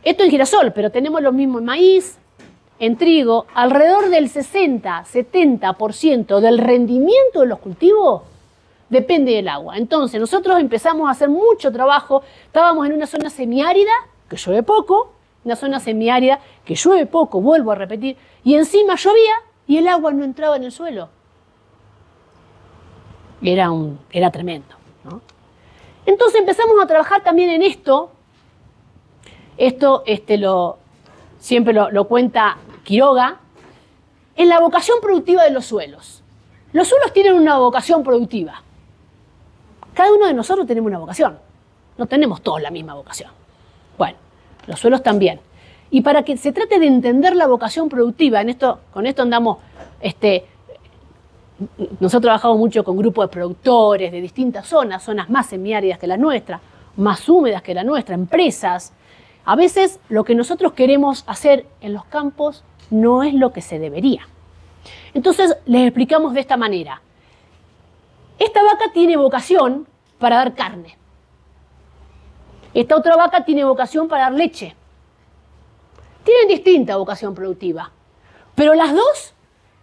Esto en girasol, pero tenemos lo mismo en maíz, en trigo. Alrededor del 60-70% del rendimiento de los cultivos depende del agua. Entonces nosotros empezamos a hacer mucho trabajo. Estábamos en una zona semiárida, que llueve poco, una zona semiárida que llueve poco, vuelvo a repetir, y encima llovía y el agua no entraba en el suelo. Era tremendo, ¿no? Entonces empezamos a trabajar también en esto. Siempre lo cuenta Quiroga, en la vocación productiva de los suelos. Los suelos tienen una vocación productiva. Cada uno de nosotros tenemos una vocación. No tenemos todos la misma vocación. Bueno, los suelos también. Y para que se trate de entender la vocación productiva, con esto andamos, nosotros trabajamos mucho con grupos de productores de distintas zonas más semiáridas que la nuestra, más húmedas que la nuestra, empresas. A veces lo que nosotros queremos hacer en los campos no es lo que se debería. Entonces les explicamos de esta manera. Esta vaca tiene vocación para dar carne. Esta otra vaca tiene vocación para dar leche. Tienen distinta vocación productiva, pero las dos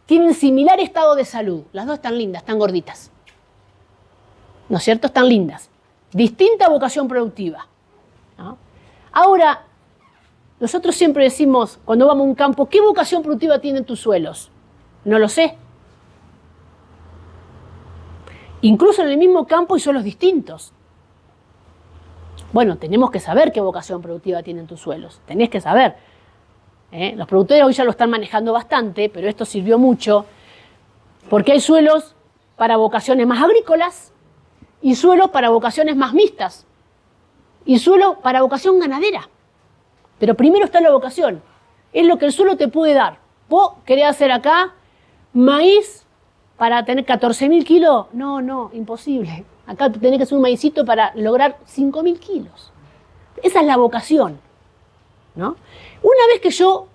tienen similar estado de salud. Las dos están lindas, están gorditas. ¿No es cierto? Están lindas. Distinta vocación productiva, ¿no? Ahora, nosotros siempre decimos, cuando vamos a un campo, ¿qué vocación productiva tienen tus suelos? No lo sé. Incluso en el mismo campo hay suelos distintos. Bueno, tenemos que saber qué vocación productiva tienen tus suelos. Tenés que saber. Los productores hoy ya lo están manejando bastante, pero esto sirvió mucho porque hay suelos para vocaciones más agrícolas y suelos para vocaciones más mixtas y suelo para vocación ganadera. Pero primero está la vocación. Es lo que el suelo te puede dar. ¿Vos querés hacer acá maíz para tener 14.000 kilos? No, imposible. Acá tenés que hacer un maicito para lograr 5.000 kilos. Esa es la vocación, ¿no? Una vez que yo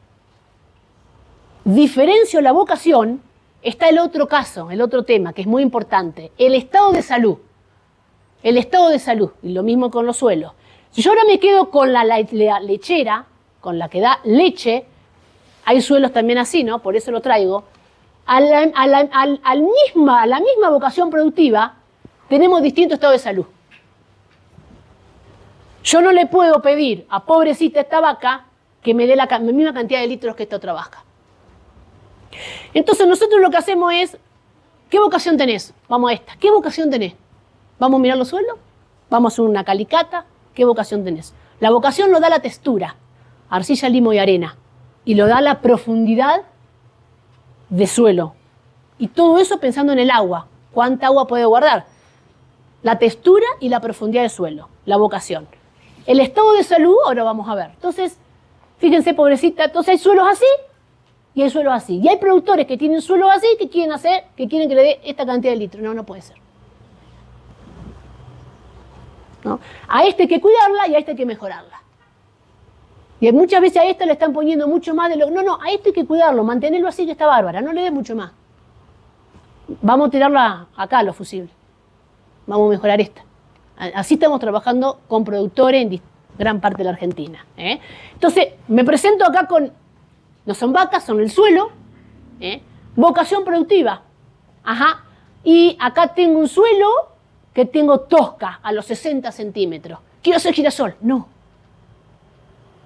diferencio la vocación, está el otro caso, el otro tema, que es muy importante, el estado de salud. El estado de salud, y lo mismo con los suelos. Si yo ahora me quedo con la lechera, con la que da leche, hay suelos también así, ¿no? Por eso lo traigo. A la misma vocación productiva, tenemos distinto estado de salud. Yo no le puedo pedir a pobrecita esta vaca que me dé la misma cantidad de litros que esta otra vaca. Entonces nosotros lo que hacemos es, ¿qué vocación tenés? Vamos a esta. ¿Qué vocación tenés? Vamos a mirar los suelos, vamos a hacer una calicata. ¿Qué vocación tenés? La vocación lo da la textura, arcilla, limo y arena, y lo da la profundidad de suelo. Y todo eso pensando en el agua. ¿Cuánta agua puede guardar? La textura y la profundidad del suelo, la vocación. El estado de salud, ahora vamos a ver. Entonces, fíjense, pobrecita, entonces hay suelos así y hay suelos así. Y hay productores que tienen suelos así que quieren que le dé esta cantidad de litros. No puede ser. ¿No? A este hay que cuidarla y a este hay que mejorarla. Y muchas veces a esta le están poniendo mucho más de lo... No, a este hay que cuidarlo, mantenerlo así que está bárbara, no le dé mucho más. Vamos a tirarla acá, los fusibles. Vamos a mejorar esta. Así estamos trabajando con productores en gran parte de la Argentina. Entonces, me presento acá con... No son vacas, son el suelo. Vocación productiva. Ajá. Y acá tengo un suelo que tengo tosca a los 60 centímetros. ¿Quiero hacer girasol? No.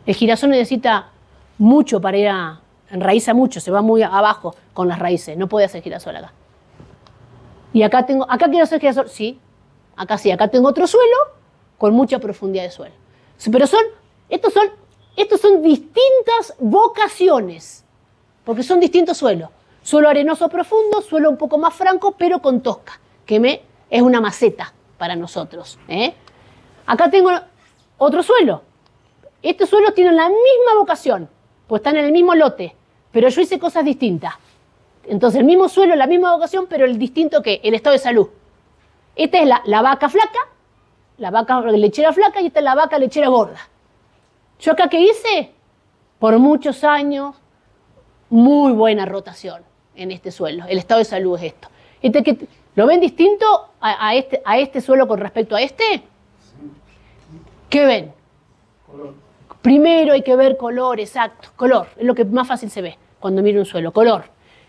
El girasol necesita mucho para ir a... Enraiza mucho, se va muy abajo con las raíces. No puede hacer girasol acá. Y acá quiero hacer girasol. Sí. Acá tengo otro suelo con mucha profundidad de suelo. Pero estos son distintas vocaciones, porque son distintos suelos. Suelo arenoso profundo, suelo un poco más franco, pero con tosca, que es una maceta para nosotros. Acá tengo otro suelo. Estos suelos tienen la misma vocación, pues están en el mismo lote, pero yo hice cosas distintas. Entonces el mismo suelo, la misma vocación, pero el distinto que el estado de salud. Esta es la vaca flaca, la vaca lechera flaca, y esta es la vaca lechera gorda. ¿Yo acá qué hice? Por muchos años, muy buena rotación en este suelo. El estado de salud es esto. ¿Lo ven distinto a este suelo con respecto a este? ¿Qué ven? Color. Primero hay que ver color, exacto. Color, es lo que más fácil se ve cuando mira un suelo. Color.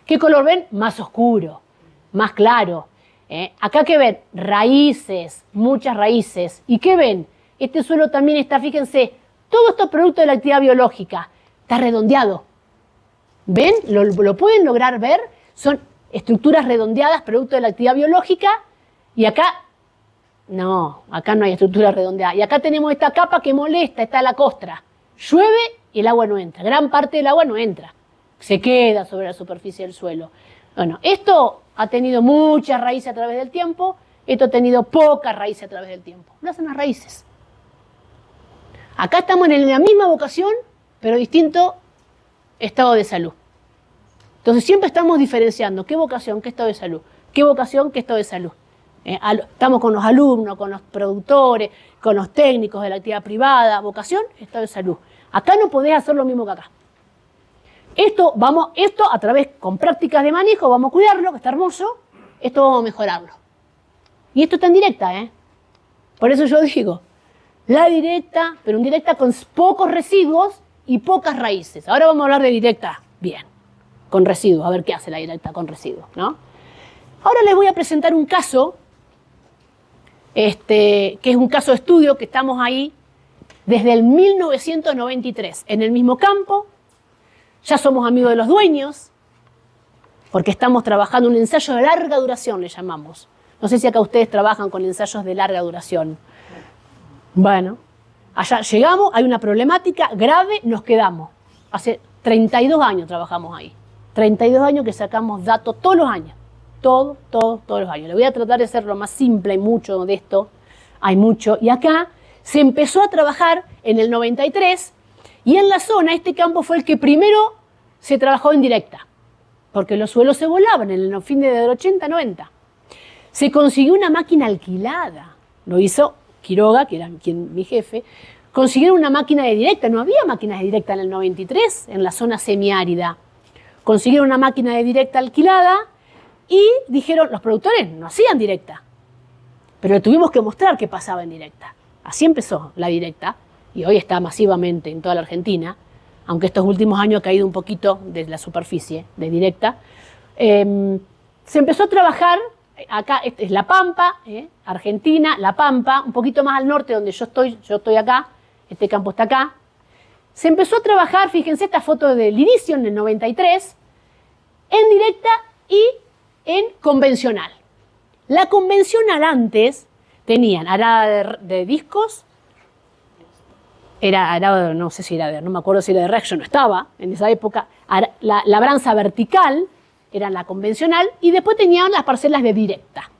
¿Qué color ven? Más oscuro, más claro. Acá ¿qué ven? Raíces, muchas raíces. ¿Y qué ven? Este suelo también está, fíjense, todo esto es producto de la actividad biológica. Está redondeado. ¿Ven? ¿Lo pueden lograr ver? Son estructuras redondeadas, producto de la actividad biológica. Y acá, no, acá no hay estructura redondeada. Y acá tenemos esta capa que molesta, está la costra. Llueve y el agua no entra. Gran parte del agua no entra. Se queda sobre la superficie del suelo. Bueno, esto ha tenido muchas raíces a través del tiempo. Esto ha tenido pocas raíces a través del tiempo. No son las raíces. Acá estamos en la misma vocación, pero distinto estado de salud. Entonces siempre estamos diferenciando qué vocación, qué estado de salud, qué vocación, qué estado de salud. Estamos con los alumnos, con los productores, con los técnicos de la actividad privada, vocación, estado de salud. Acá no podés hacer lo mismo que acá. Esto a través, con prácticas de manejo, vamos a cuidarlo, que está hermoso, esto vamos a mejorarlo. Y esto está en directa, Por eso yo digo, la directa, pero en directa con pocos residuos y pocas raíces. Ahora vamos a hablar de directa, bien, con residuos, a ver qué hace la directa con residuos, ¿no? Ahora les voy a presentar un caso, que es un caso de estudio que estamos ahí desde el 1993, en el mismo campo. Ya somos amigos de los dueños, porque estamos trabajando un ensayo de larga duración, le llamamos. No sé si acá ustedes trabajan con ensayos de larga duración. Bueno, allá llegamos, hay una problemática grave, nos quedamos. Hace 32 años trabajamos ahí. 32 años que sacamos datos todos los años. Todos los años. Le voy a tratar de hacer lo más simple, hay mucho de esto, hay mucho. Y acá se empezó a trabajar en el 93 y en la zona este campo fue el que primero se trabajó en directa, porque los suelos se volaban en el fin del 80-90. Se consiguió una máquina alquilada, lo hizo Quiroga, que era mi jefe, consiguieron una máquina de directa, no había máquinas de directa en el 93, en la zona semiárida. Consiguieron una máquina de directa alquilada y dijeron, los productores no hacían directa, pero tuvimos que mostrar qué pasaba en directa. Así empezó la directa, y hoy está masivamente en toda la Argentina, aunque estos últimos años ha caído un poquito de la superficie de directa. Se empezó a trabajar, acá es La Pampa, Argentina, La Pampa, un poquito más al norte donde yo estoy acá, este campo está acá. Se empezó a trabajar, fíjense esta foto del inicio en el 93, en directa y en convencional. La convencional antes tenían arada de discos, era arada, no sé si era no me acuerdo si era de Rex, yo no estaba en esa época, la labranza vertical era la convencional y después tenían las parcelas de directa.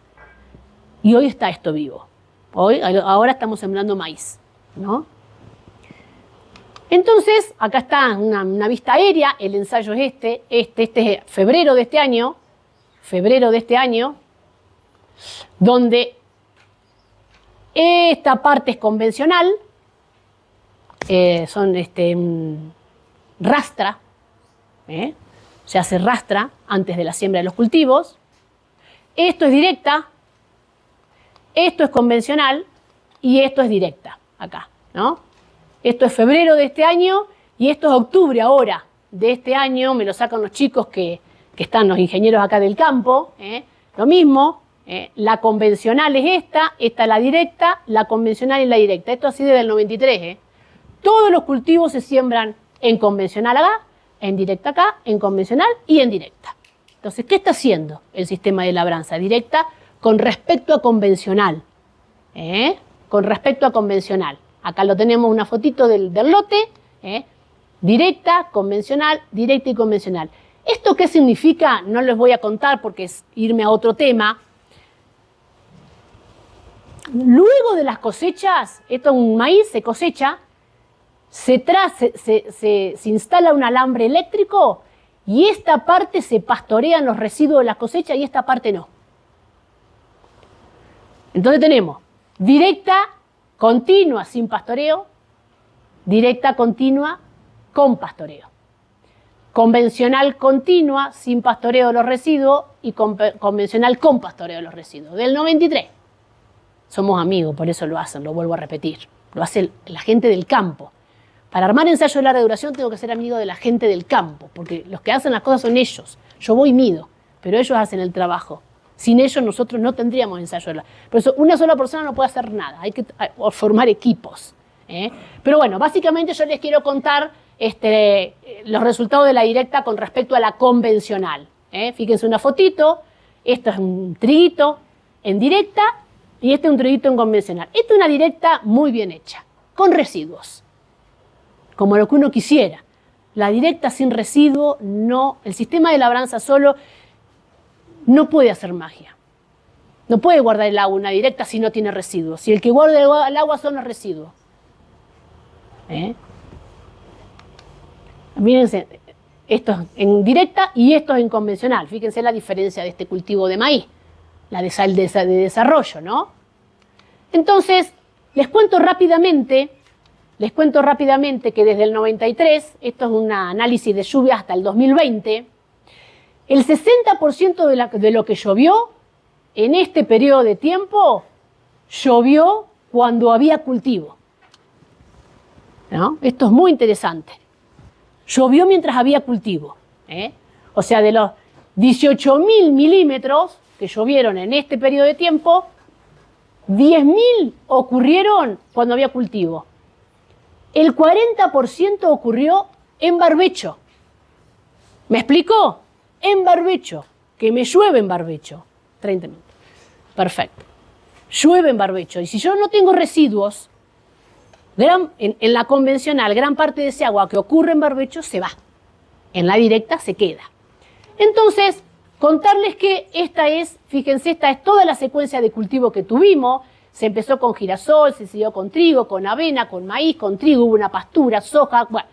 Y hoy está esto vivo. Ahora estamos sembrando maíz, ¿no? Entonces, acá está una vista aérea, el ensayo es este es febrero de este año, donde esta parte es convencional, son rastra, se hace rastra antes de la siembra de los cultivos. Esto es directa, esto es convencional y esto es directa, acá, ¿no? Esto es febrero de este año y esto es octubre ahora de este año, me lo sacan los chicos que están los ingenieros acá del campo, lo mismo, la convencional es esta es la directa, la convencional es la directa, esto así desde el 93, Todos los cultivos se siembran en convencional acá, en directa acá, en convencional y en directa. Entonces, ¿qué está haciendo el sistema de labranza directa con respecto a convencional? Con respecto a convencional. Acá lo tenemos una fotito del lote, directa, convencional, directa y convencional. ¿Esto qué significa? No les voy a contar porque es irme a otro tema. Luego de las cosechas, esto es un maíz, se cosecha, se instala un alambre eléctrico y esta parte se pastorean los residuos de la cosecha y esta parte no. Entonces tenemos directa, continua, sin pastoreo, directa, continua, con pastoreo. Convencional, continua, sin pastoreo de los residuos y convencional, con pastoreo de los residuos. Del 93. Somos amigos, por eso lo hacen, lo vuelvo a repetir, lo hace la gente del campo. Para armar ensayos de larga duración tengo que ser amigo de la gente del campo, porque los que hacen las cosas son ellos. Yo voy y mido, pero ellos hacen el trabajo. Sin ellos nosotros no tendríamos ensayos de larga duración. Por eso una sola persona no puede hacer nada, hay que formar equipos. Pero bueno, básicamente yo les quiero contar los resultados de la directa con respecto a la convencional. Fíjense una fotito, esto es un triguito en directa y este es un triguito en convencional. Esta es una directa muy bien hecha, con residuos, como lo que uno quisiera. La directa sin residuo, no, el sistema de labranza solo no puede hacer magia. No puede guardar el agua una directa si no tiene residuos. Si el que guarda el agua son los residuos. Mírense, esto es en directa y esto es en convencional. Fíjense la diferencia de este cultivo de maíz, la de desarrollo, ¿no? Entonces, les cuento rápidamente que desde el 93, esto es un análisis de lluvia hasta el 2020, el 60% de lo que llovió en este periodo de tiempo, llovió cuando había cultivo. ¿No? Esto es muy interesante. Llovió mientras había cultivo. O sea, de los 18.000 milímetros que llovieron en este periodo de tiempo, 10.000 ocurrieron cuando había cultivo. El 40% ocurrió en barbecho. ¿Me explicó? En barbecho. Que me llueve en barbecho. 30 minutos. Perfecto. Llueve en barbecho. Y si yo no tengo residuos, en la convencional, gran parte de ese agua que ocurre en barbecho se va. En la directa se queda. Entonces, contarles que fíjense, esta es toda la secuencia de cultivo que tuvimos. Se empezó con girasol, se siguió con trigo, con avena, con maíz, con trigo, hubo una pastura, soja, bueno.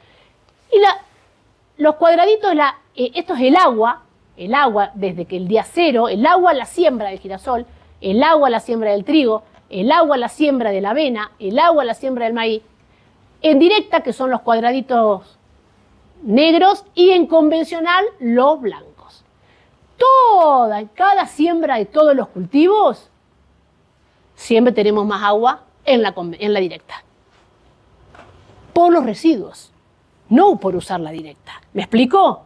Y los cuadraditos, esto es el agua desde que el día cero, el agua la siembra del girasol, el agua la siembra del trigo, el agua la siembra de la avena, el agua la siembra del maíz, en directa, que son los cuadraditos negros, y en convencional, los blancos. Cada siembra de todos los cultivos, siempre tenemos más agua en la directa. Por los residuos, no por usar la directa. ¿Me explicó?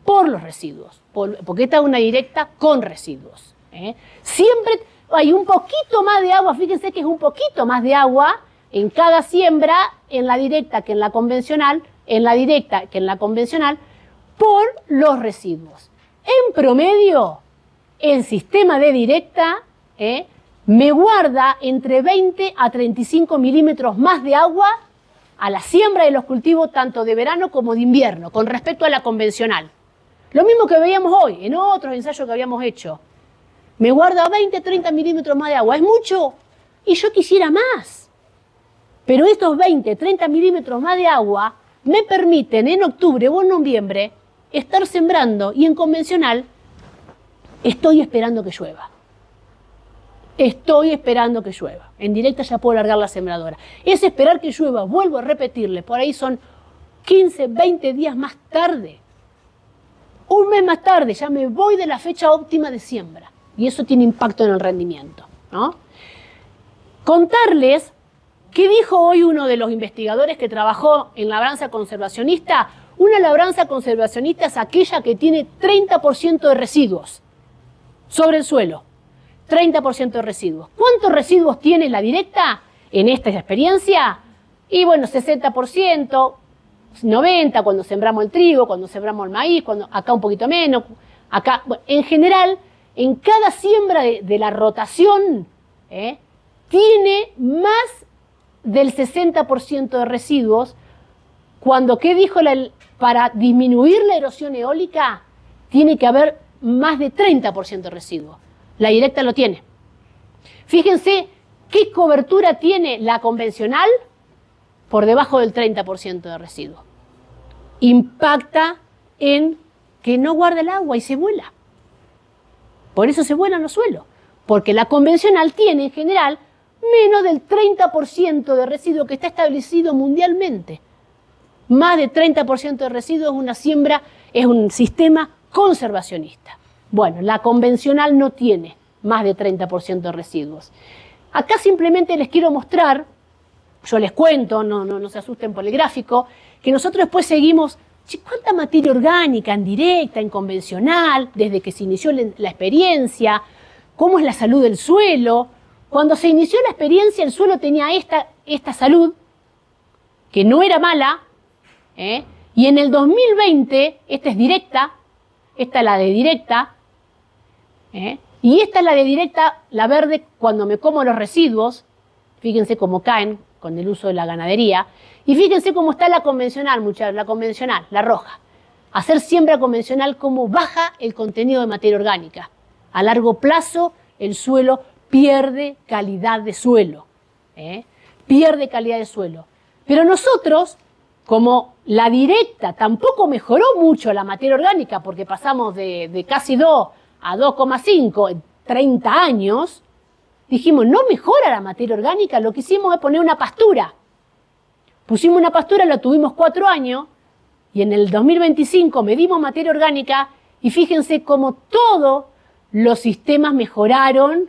Por los residuos, porque esta es una directa con residuos. Siempre hay un poquito más de agua, fíjense que es un poquito más de agua en cada siembra, en la directa que en la convencional, por los residuos. En promedio, el sistema de directa me guarda entre 20 a 35 milímetros más de agua a la siembra de los cultivos, tanto de verano como de invierno, con respecto a la convencional. Lo mismo que veíamos hoy, en otros ensayos que habíamos hecho. Me guarda 20, 30 milímetros más de agua. ¿Es mucho? Y yo quisiera más. Pero estos 20, 30 milímetros más de agua me permiten en octubre o en noviembre estar sembrando, y en convencional estoy esperando que llueva. En directa ya puedo largar la sembradora. Es esperar que llueva, vuelvo a repetirle, por ahí son 15, 20 días más tarde. Un mes más tarde ya me voy de la fecha óptima de siembra. Y eso tiene impacto en el rendimiento, ¿no? Contarles qué dijo hoy uno de los investigadores que trabajó en labranza conservacionista. Una labranza conservacionista es aquella que tiene 30% de residuos sobre el suelo. 30% de residuos. ¿Cuántos residuos tiene la directa en esta experiencia? Y bueno, 60%, 90% cuando sembramos el trigo, cuando sembramos el maíz, acá un poquito menos. Acá, bueno, en general, en cada siembra de la rotación, tiene más del 60% de residuos, cuando, ¿qué dijo? Para disminuir la erosión eólica, tiene que haber más de 30% de residuos. La directa lo tiene. Fíjense qué cobertura tiene la convencional por debajo del 30% de residuos. Impacta en que no guarda el agua y se vuela. Por eso se vuelan los suelos. Porque la convencional tiene en general menos del 30% de residuos que está establecido mundialmente. Más de 30% de residuos es una siembra, es un sistema conservacionista. Bueno, la convencional no tiene más de 30% de residuos. Acá simplemente les quiero mostrar yo les cuento, no se asusten por el gráfico, que nosotros después seguimos, ¿cuánta materia orgánica en directa, en convencional, desde que se inició la experiencia? ¿Cómo es la salud del suelo? Cuando se inició la experiencia, el suelo tenía esta salud, que no era mala, y en el 2020, esta es directa, esta es la de directa, y esta es la de directa, la verde, cuando me como los residuos, fíjense cómo caen con el uso de la ganadería, y fíjense cómo está la convencional, muchachos, la convencional, la roja. Hacer siembra convencional, cómo baja el contenido de materia orgánica. A largo plazo, el suelo pierde calidad de suelo, pierde calidad de suelo. Pero nosotros, como la directa tampoco mejoró mucho la materia orgánica, porque pasamos de casi 2 a 2,5 en 30 años, dijimos, no mejora la materia orgánica, lo que hicimos es poner una pastura. Pusimos una pastura, la tuvimos 4 años, y en el 2025 medimos materia orgánica, y fíjense cómo todos los sistemas mejoraron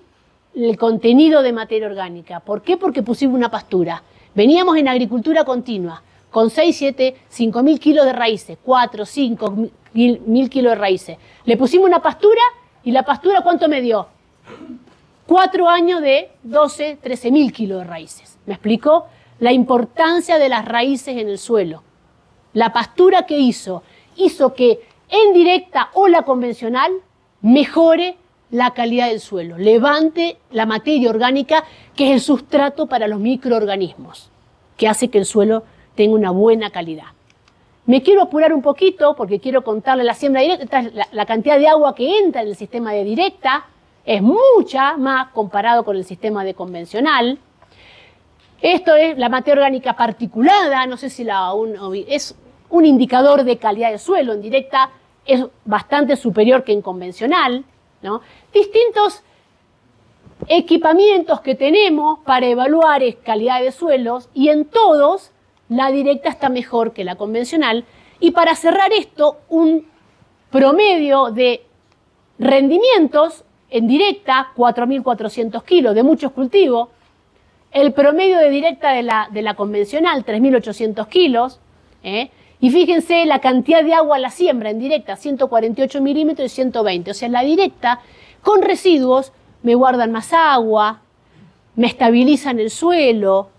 el contenido de materia orgánica. ¿Por qué? Porque pusimos una pastura. Veníamos en agricultura continua, con 6, 7, 5.000 kilos de raíces, 4, 5 mil kilos de raíces. Le pusimos una pastura, y la pastura, ¿cuánto me dio? 4 años de 12, 13.000 kilos de raíces. ¿Me explico? La importancia de las raíces en el suelo. La pastura que hizo que en directa o la convencional mejore la calidad del suelo, levante la materia orgánica, que es el sustrato para los microorganismos, que hace que el suelo tenga una buena calidad. Me quiero apurar un poquito porque quiero contarles la siembra directa. Esta es la cantidad de agua que entra en el sistema de directa, es mucha más comparado con el sistema de convencional. Esto es la materia orgánica particulada, no sé si es un indicador de calidad del suelo. En directa es bastante superior que en convencional, ¿no? Distintos equipamientos que tenemos para evaluar calidad de suelos, y en todos la directa está mejor que la convencional. Y para cerrar esto, un promedio de rendimientos en directa, 4.400 kilos de muchos cultivos. El promedio de directa de la convencional, 3.800 kilos. Y fíjense la cantidad de agua a la siembra en directa, 148 milímetros y 120. O sea, la directa, con residuos, me guardan más agua, me estabilizan el suelo,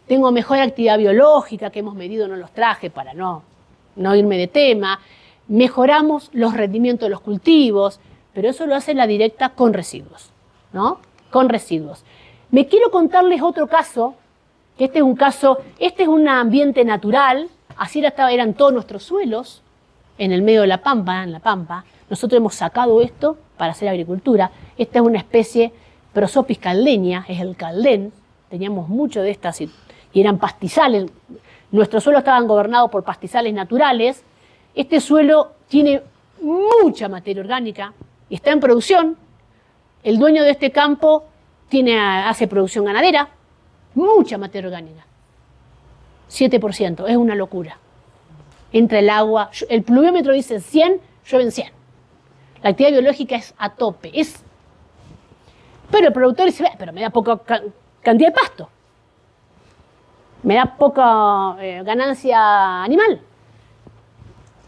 tengo mejor actividad biológica, que hemos medido, no los traje para no irme de tema. Mejoramos los rendimientos de los cultivos, pero eso lo hace la directa con residuos, ¿no? Con residuos. Me quiero contarles otro caso, que este es un ambiente natural, así eran todos nuestros suelos, en el medio de la pampa, en la pampa. Nosotros hemos sacado esto para hacer agricultura. Esta es una especie Prosopis caldenia, es el caldén. Teníamos mucho de estas y eran pastizales. Nuestros suelos estaban gobernados por pastizales naturales. Este suelo tiene mucha materia orgánica y está en producción. El dueño de este campo hace producción ganadera, mucha materia orgánica. 7%, es una locura. Entra el agua, el pluviómetro dice 100, llueven 100. La actividad biológica es a tope. Pero el productor dice, pero me da poca cantidad de pasto. Me da poca ganancia animal.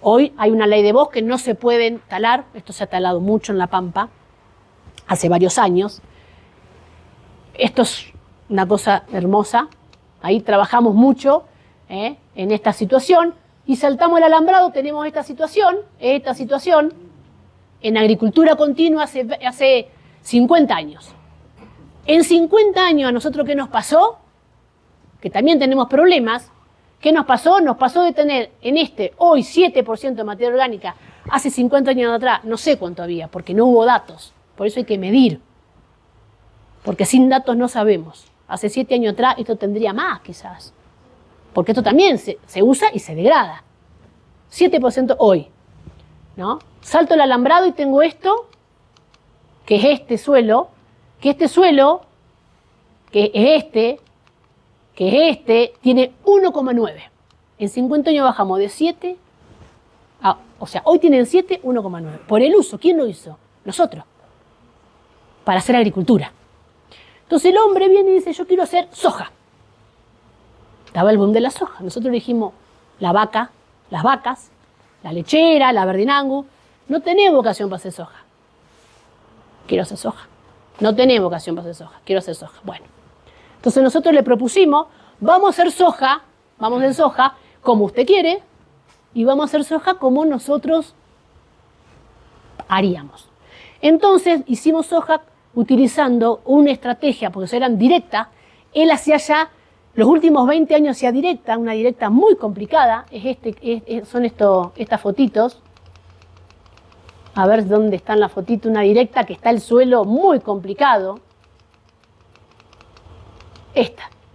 Hoy hay una ley de bosque, no se pueden talar. Esto se ha talado mucho en La Pampa, hace varios años. Esto es una cosa hermosa. Ahí trabajamos mucho en esta situación. Y saltamos el alambrado, tenemos esta situación. En agricultura continua hace 50 años. En 50 años, ¿a nosotros qué nos pasó? Que también tenemos problemas. ¿Qué nos pasó? Nos pasó de tener hoy 7% de materia orgánica. Hace 50 años atrás, no sé cuánto había, porque no hubo datos. Por eso hay que medir. Porque sin datos no sabemos. Hace 7 años atrás esto tendría más, quizás. Porque esto también se usa y se degrada. 7% hoy, ¿no? Salto el alambrado y tengo esto, que es este suelo, que tiene 1,9. En 50 años bajamos de 7 a, hoy tienen 7, 1,9. Por el uso, ¿quién lo hizo? Nosotros. Para hacer agricultura. Entonces el hombre viene y dice, yo quiero hacer soja. Estaba el boom de la soja. Nosotros dijimos, la vaca, las vacas, la lechera, la verdinango, no tenés vocación para hacer soja. Quiero hacer soja. No tenés vocación para hacer soja. Quiero hacer soja. Bueno. Entonces nosotros le propusimos, vamos a hacer soja como usted quiere, y vamos a hacer soja como nosotros haríamos. Entonces hicimos soja utilizando una estrategia, porque eso eran directa. Él hacía ya, los últimos 20 años hacía directa, una directa muy complicada. Son estas fotitos. A ver dónde están las fotitos. Una directa que está el suelo muy complicado.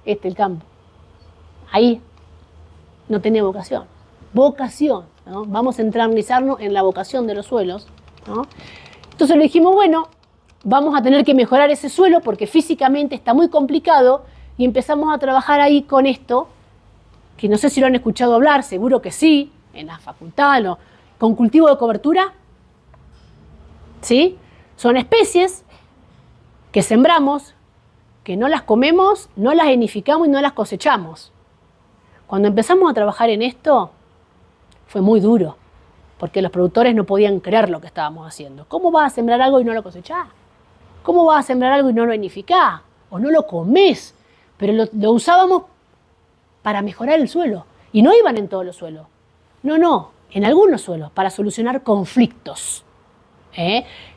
El campo. Ahí no tenía vocación. Vocación, ¿no? Vamos a internalizarnos en la vocación de los suelos, ¿no? Entonces le dijimos, bueno, vamos a tener que mejorar ese suelo porque físicamente está muy complicado y empezamos a trabajar ahí con esto, que no sé si lo han escuchado hablar, seguro que sí, en la facultad, con cultivo de cobertura. ¿Sí? Son especies que sembramos, que no las comemos, no las edificamos y no las cosechamos. Cuando empezamos a trabajar en esto, fue muy duro, porque los productores no podían creer lo que estábamos haciendo. ¿Cómo vas a sembrar algo y no lo cosechás? ¿Cómo vas a sembrar algo y no lo edificás? O no lo comés. Pero lo usábamos para mejorar el suelo. Y no iban en todos los suelos. No, en algunos suelos, para solucionar conflictos.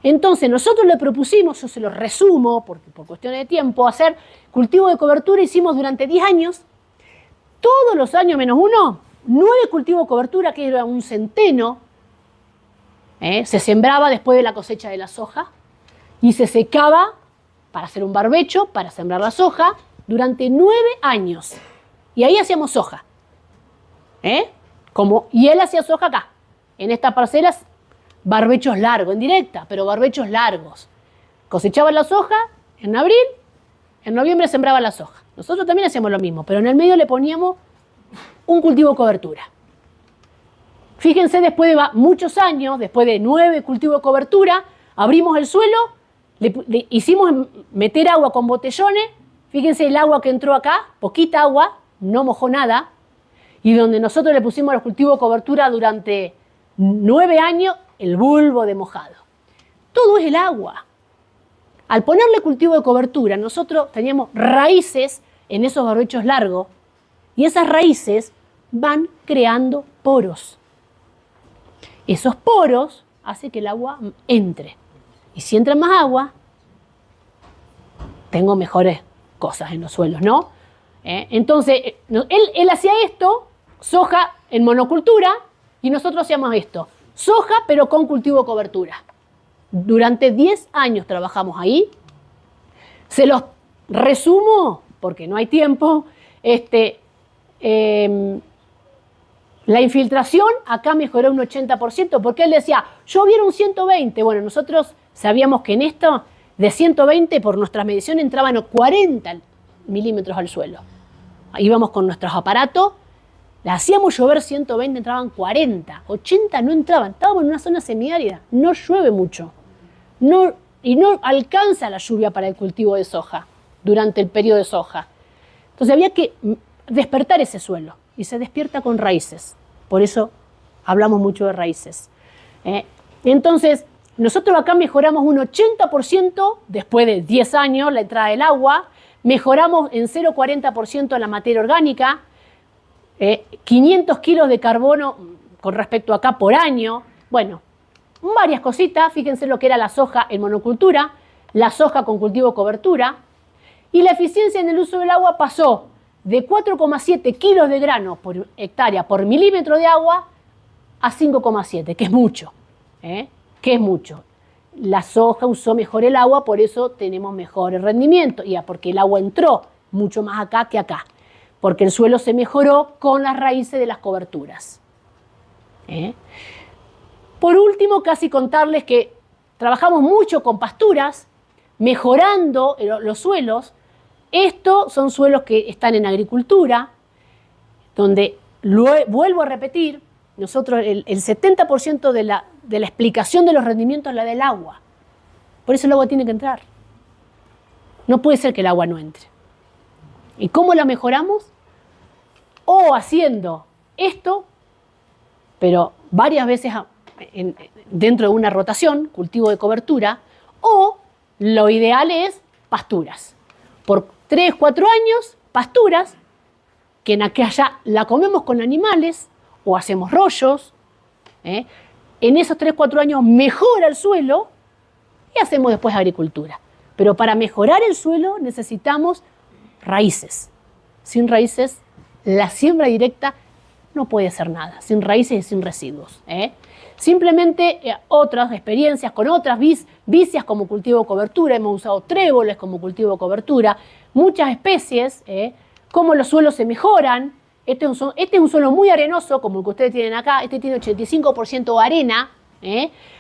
Entonces nosotros le propusimos, yo se lo resumo, porque por cuestiones de tiempo, hacer cultivo de cobertura. Hicimos durante 10 años, todos los años menos uno, 9 cultivos de cobertura, que era un centeno. Se sembraba después de la cosecha de la soja y se secaba para hacer un barbecho, para sembrar la soja, durante 9 años. Y ahí hacíamos soja. Y él hacía soja acá, en estas parcelas, barbechos largos, en directa, pero barbechos largos. Cosechaba la soja en abril, en noviembre sembraba la soja. Nosotros también hacíamos lo mismo, pero en el medio le poníamos un cultivo de cobertura. Fíjense, después de muchos años, después de 9 cultivos de cobertura, abrimos el suelo, le hicimos meter agua con botellones. Fíjense el agua que entró acá, poquita agua, no mojó nada. Y donde nosotros le pusimos los cultivos de cobertura durante 9 años, el bulbo de mojado. Todo es el agua. Al ponerle cultivo de cobertura, nosotros teníamos raíces en esos barbechos largos y esas raíces van creando poros. Esos poros hacen que el agua entre. Y si entra más agua, tengo mejores cosas en los suelos, ¿no? Entonces, él hacía esto, soja en monocultura, y nosotros hacíamos esto, soja pero con cultivo de cobertura. Durante 10 años trabajamos ahí. Se los resumo, porque no hay tiempo. La infiltración acá mejoró un 80%, porque él decía, yo viera un 120. Bueno, nosotros sabíamos que en esto, de 120, por nuestras mediciones, entraban 40 milímetros al suelo. Íbamos con nuestros aparatos, le hacíamos llover 120, entraban 40, 80 no entraban. Estábamos en una zona semiárida, no llueve mucho. Y no alcanza la lluvia para el cultivo de soja durante el periodo de soja. Entonces había que despertar ese suelo y se despierta con raíces. Por eso hablamos mucho de raíces. Entonces, nosotros acá mejoramos un 80% después de 10 años la entrada del agua, mejoramos en 0,40% la materia orgánica, 500 kilos de carbono con respecto a acá por año. Bueno, varias cositas. Fíjense lo que era la soja en monocultura, la soja con cultivo de cobertura. Y la eficiencia en el uso del agua pasó de 4,7 kilos de grano por hectárea por milímetro de agua a 5,7, que es mucho. Que es mucho. La soja usó mejor el agua, por eso tenemos mejores rendimientos. Y porque el agua entró mucho más acá que acá. Porque el suelo se mejoró con las raíces de las coberturas. Por último, casi contarles que trabajamos mucho con pasturas, mejorando los suelos. Estos son suelos que están en agricultura, donde, vuelvo a repetir, nosotros el 70% de la explicación de los rendimientos es la del agua. Por eso el agua tiene que entrar. No puede ser que el agua no entre. ¿Y cómo la mejoramos? o haciendo esto, pero varias veces dentro de una rotación, cultivo de cobertura, o lo ideal es pasturas. Por 3, 4 años, pasturas, que en aquella la comemos con animales o hacemos rollos. En esos 3, 4 años mejora el suelo y hacemos después agricultura. Pero para mejorar el suelo necesitamos raíces. Sin raíces, la siembra directa no puede ser nada, sin raíces y sin residuos. Simplemente otras experiencias con otras vicias como cultivo de cobertura, hemos usado tréboles como cultivo de cobertura, muchas especies, cómo los suelos se mejoran. Este es un suelo muy arenoso, como el que ustedes tienen acá, este tiene 85% arena.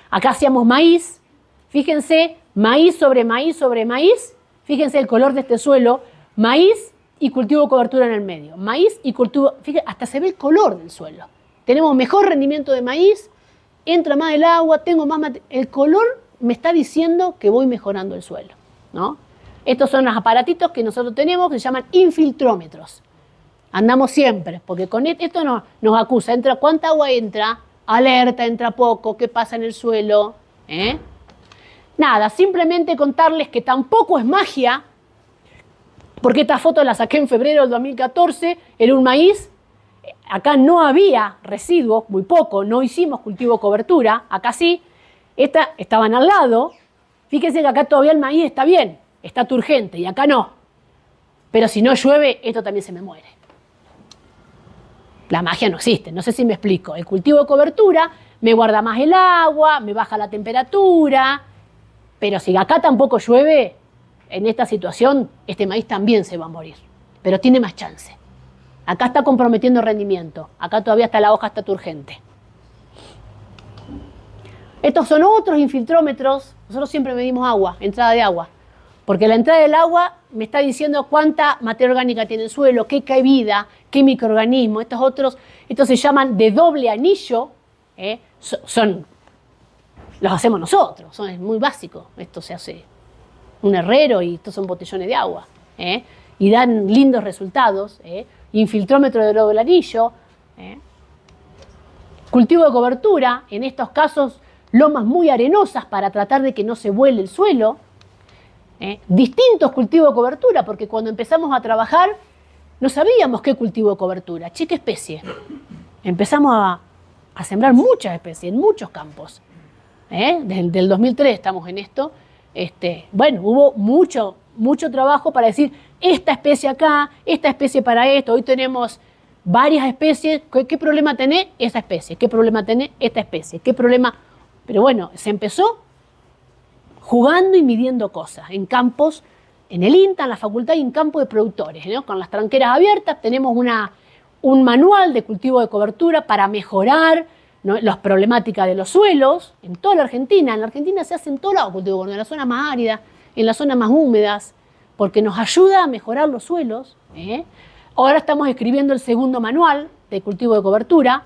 Acá hacíamos maíz, fíjense, maíz sobre maíz sobre maíz, fíjense el color de este suelo, maíz y cultivo de cobertura en el medio. Maíz y cultivo, fíjense, hasta se ve el color del suelo. Tenemos mejor rendimiento de maíz, entra más el agua, tengo más el color me está diciendo que voy mejorando el suelo, ¿no? Estos son los aparatitos que nosotros tenemos que se llaman infiltrómetros. Andamos siempre, porque con esto nos acusa, entra, ¿cuánta agua entra? Alerta, entra poco, ¿qué pasa en el suelo? Nada, simplemente contarles que tampoco es magia, porque esta foto la saqué en febrero del 2014, era un maíz, acá no había residuos, muy poco, no hicimos cultivo cobertura, acá sí, estaban al lado, fíjense que acá todavía el maíz está bien, está turgente, y acá no, pero si no llueve, esto también se me muere. La magia no existe, no sé si me explico. El cultivo de cobertura me guarda más el agua, me baja la temperatura, pero si acá tampoco llueve, en esta situación este maíz también se va a morir, pero tiene más chance. Acá está comprometiendo rendimiento, acá todavía está la hoja, está turgente. Estos son otros infiltrómetros, nosotros siempre medimos agua, entrada de agua, porque la entrada del agua me está diciendo cuánta materia orgánica tiene el suelo, qué cae vida, qué microorganismo. Estos se llaman de doble anillo, los hacemos nosotros, es muy básico. Esto se hace un herrero y estos son botellones de agua, y dan lindos resultados. Infiltrómetro de doble anillo, cultivo de cobertura, en estos casos lomas muy arenosas para tratar de que no se vuele el suelo. Distintos cultivos de cobertura, porque cuando empezamos a trabajar no sabíamos qué cultivo de cobertura, qué especie. Empezamos a sembrar muchas especies en muchos campos. Desde el 2003 estamos en esto. Bueno, hubo mucho trabajo para decir esta especie acá, esta especie para esto. Hoy tenemos varias especies. ¿Qué problema tenés? Esa especie. ¿Qué problema tenés? Esta especie. ¿Qué problema? Pero bueno, se empezó jugando y midiendo cosas en campos, en el INTA, en la facultad y en campos de productores, ¿no? Con las tranqueras abiertas tenemos un manual de cultivo de cobertura para mejorar, ¿no?, las problemáticas de los suelos en toda la Argentina. En la Argentina se hace en todo lado cultivo de cobertura, en las zonas más áridas, en las zonas más húmedas, porque nos ayuda a mejorar los suelos. Ahora estamos escribiendo el segundo manual de cultivo de cobertura,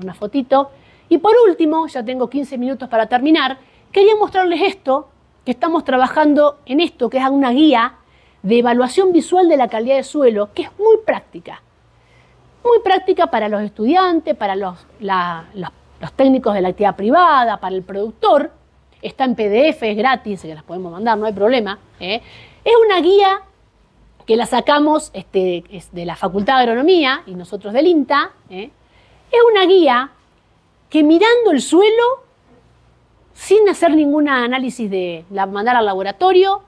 una fotito. Y por último, ya tengo 15 minutos para terminar, quería mostrarles esto, que estamos trabajando en esto, que es una guía de evaluación visual de la calidad de suelo, que es muy práctica para los estudiantes, para los técnicos de la actividad privada, para el productor. Está en PDF, es gratis, se las podemos mandar, no hay problema. Es una guía que la sacamos es de la Facultad de Agronomía y nosotros del INTA. Es una guía que mirando el suelo, sin hacer ningún análisis de mandar al laboratorio,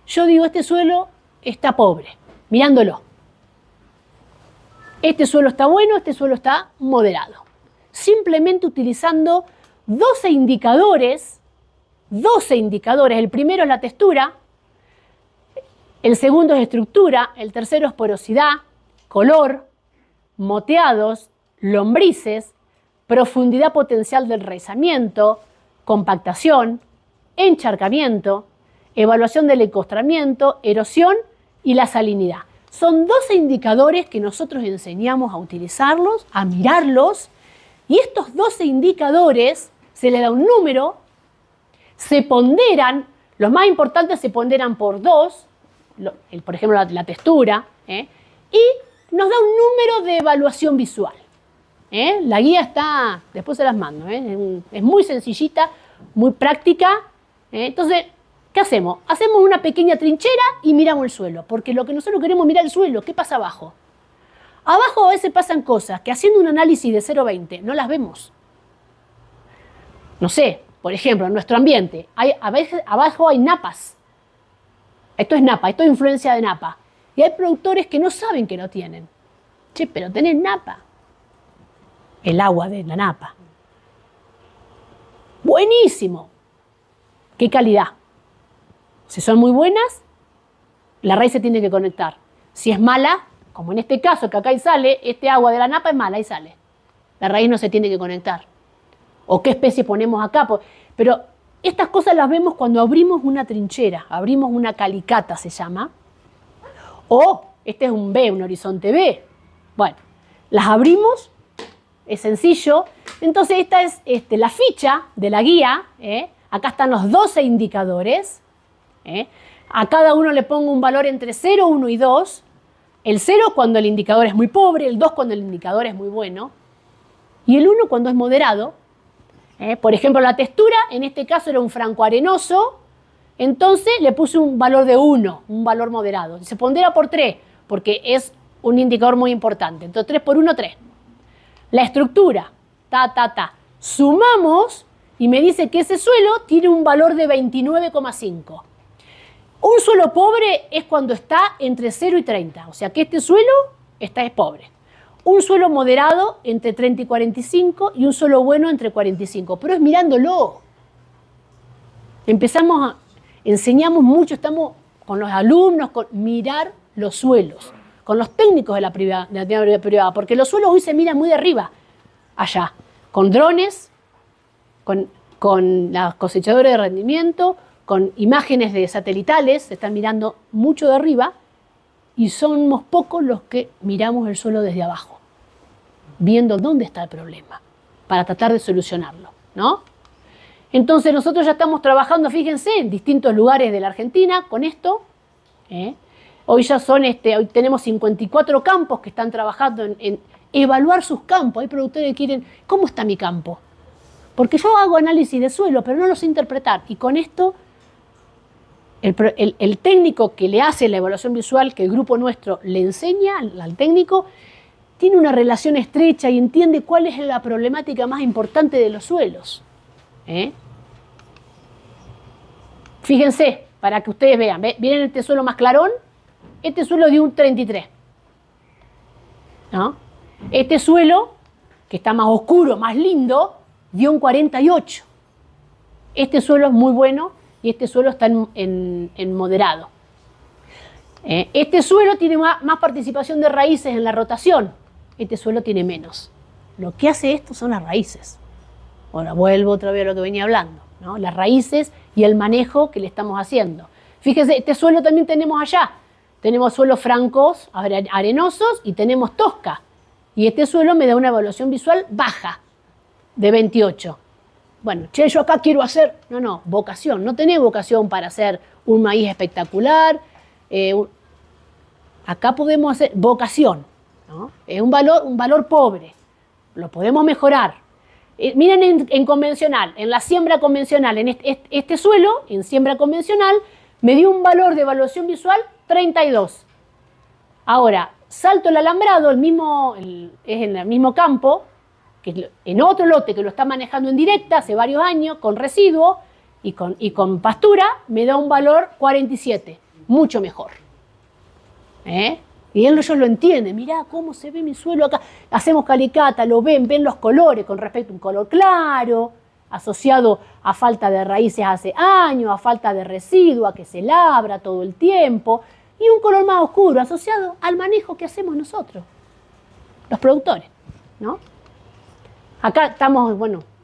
yo digo, este suelo está pobre, mirándolo. Este suelo está bueno, este suelo está moderado. Simplemente utilizando 12 indicadores. El primero es la textura, el segundo es estructura, el tercero es porosidad, color, moteados, lombrices, profundidad potencial del enraizamiento, compactación, encharcamiento, evaluación del encostramiento, erosión y la salinidad. Son 12 indicadores que nosotros enseñamos a utilizarlos, a mirarlos, y estos 12 indicadores se le da un número, se ponderan, los más importantes se ponderan por 2, por ejemplo la textura, y nos da un número de evaluación visual. La guía está, después se las mando, es muy sencillita, muy práctica. Entonces, ¿qué hacemos? Hacemos una pequeña trinchera y miramos el suelo, porque lo que nosotros queremos es mirar el suelo. ¿Qué pasa abajo? Abajo a veces pasan cosas que haciendo un análisis de 0 a 20 no las vemos. No sé, por ejemplo, en nuestro ambiente, a veces abajo hay napas. Esto es napa, esto es influencia de napa. Y hay productores que no saben que lo tienen. Che, pero tenés napa. El agua de la napa. Buenísimo. ¿Qué calidad? Si son muy buenas, la raíz se tiene que conectar. Si es mala, como en este caso que acá ahí sale, este agua de la napa es mala, ahí sale. La raíz no se tiene que conectar. ¿O qué especie ponemos acá? Pero estas cosas las vemos cuando abrimos una trinchera, abrimos una calicata se llama. O este es un B, un horizonte B. Bueno, las abrimos, es sencillo. Entonces esta es la ficha de la guía. Acá están los 12 indicadores. A cada uno le pongo un valor entre 0, 1 y 2. El 0 cuando el indicador es muy pobre, el 2 cuando el indicador es muy bueno. Y el 1 cuando es moderado. Por ejemplo, la textura, en este caso era un franco arenoso, entonces le puse un valor de 1, un valor moderado. Se pondera por 3, porque es un indicador muy importante. Entonces 3 por 1, 3. La estructura, sumamos y me dice que ese suelo tiene un valor de 29,5. Un suelo pobre es cuando está entre 0 y 30, o sea que este suelo es pobre. Un suelo moderado entre 30 y 45 y un suelo bueno entre 45. Pero es mirándolo. Enseñamos mucho, estamos con los alumnos, con mirar los suelos, con los técnicos de la privada, porque los suelos hoy se miran muy de arriba, allá, con drones, con las cosechadoras de rendimiento, con imágenes de satelitales, se están mirando mucho de arriba, y somos pocos los que miramos el suelo desde abajo, viendo dónde está el problema, para tratar de solucionarlo, ¿no? Entonces nosotros ya estamos trabajando, fíjense, en distintos lugares de la Argentina con esto. Hoy ya hoy tenemos 54 campos que están trabajando en evaluar sus campos. Hay productores que quieren, ¿cómo está mi campo? Porque yo hago análisis de suelo, pero no lo sé interpretar. Y con esto el técnico que le hace la evaluación visual, que el grupo nuestro le enseña al técnico, tiene una relación estrecha y entiende cuál es la problemática más importante de los suelos. Fíjense, para que ustedes vean, ¿vienen este suelo más clarón? Este suelo dio un 33. ¿No? Este suelo, que está más oscuro, más lindo, dio un 48. Este suelo es muy bueno y este suelo está en moderado. Este suelo tiene más participación de raíces en la rotación. Este suelo tiene menos. Lo que hace esto son las raíces. Ahora vuelvo otra vez a lo que venía hablando, ¿no? Las raíces y el manejo que le estamos haciendo. Fíjense, este suelo también tenemos allá. Tenemos suelos francos, arenosos y tenemos tosca. Y este suelo me da una evaluación visual baja, de 28. Bueno, che, yo acá quiero hacer... No, vocación. No tenés vocación para hacer un maíz espectacular. Acá podemos hacer vocación, ¿no? Es un valor pobre. Lo podemos mejorar. Miren en convencional, en la siembra convencional, en este suelo, en siembra convencional, me dio un valor de evaluación visual 32. Ahora, salto el alambrado, es en el mismo campo, que en otro lote que lo está manejando en directa hace varios años, con residuo y con pastura, me da un valor 47, mucho mejor. Y ellos lo entienden, mirá cómo se ve mi suelo acá. Hacemos calicata, lo ven los colores con respecto a un color claro, asociado a falta de raíces hace años, a falta de residuo, a que se labra todo el tiempo, y un color más oscuro, asociado al manejo que hacemos nosotros, los productores, ¿no? Acá estamos,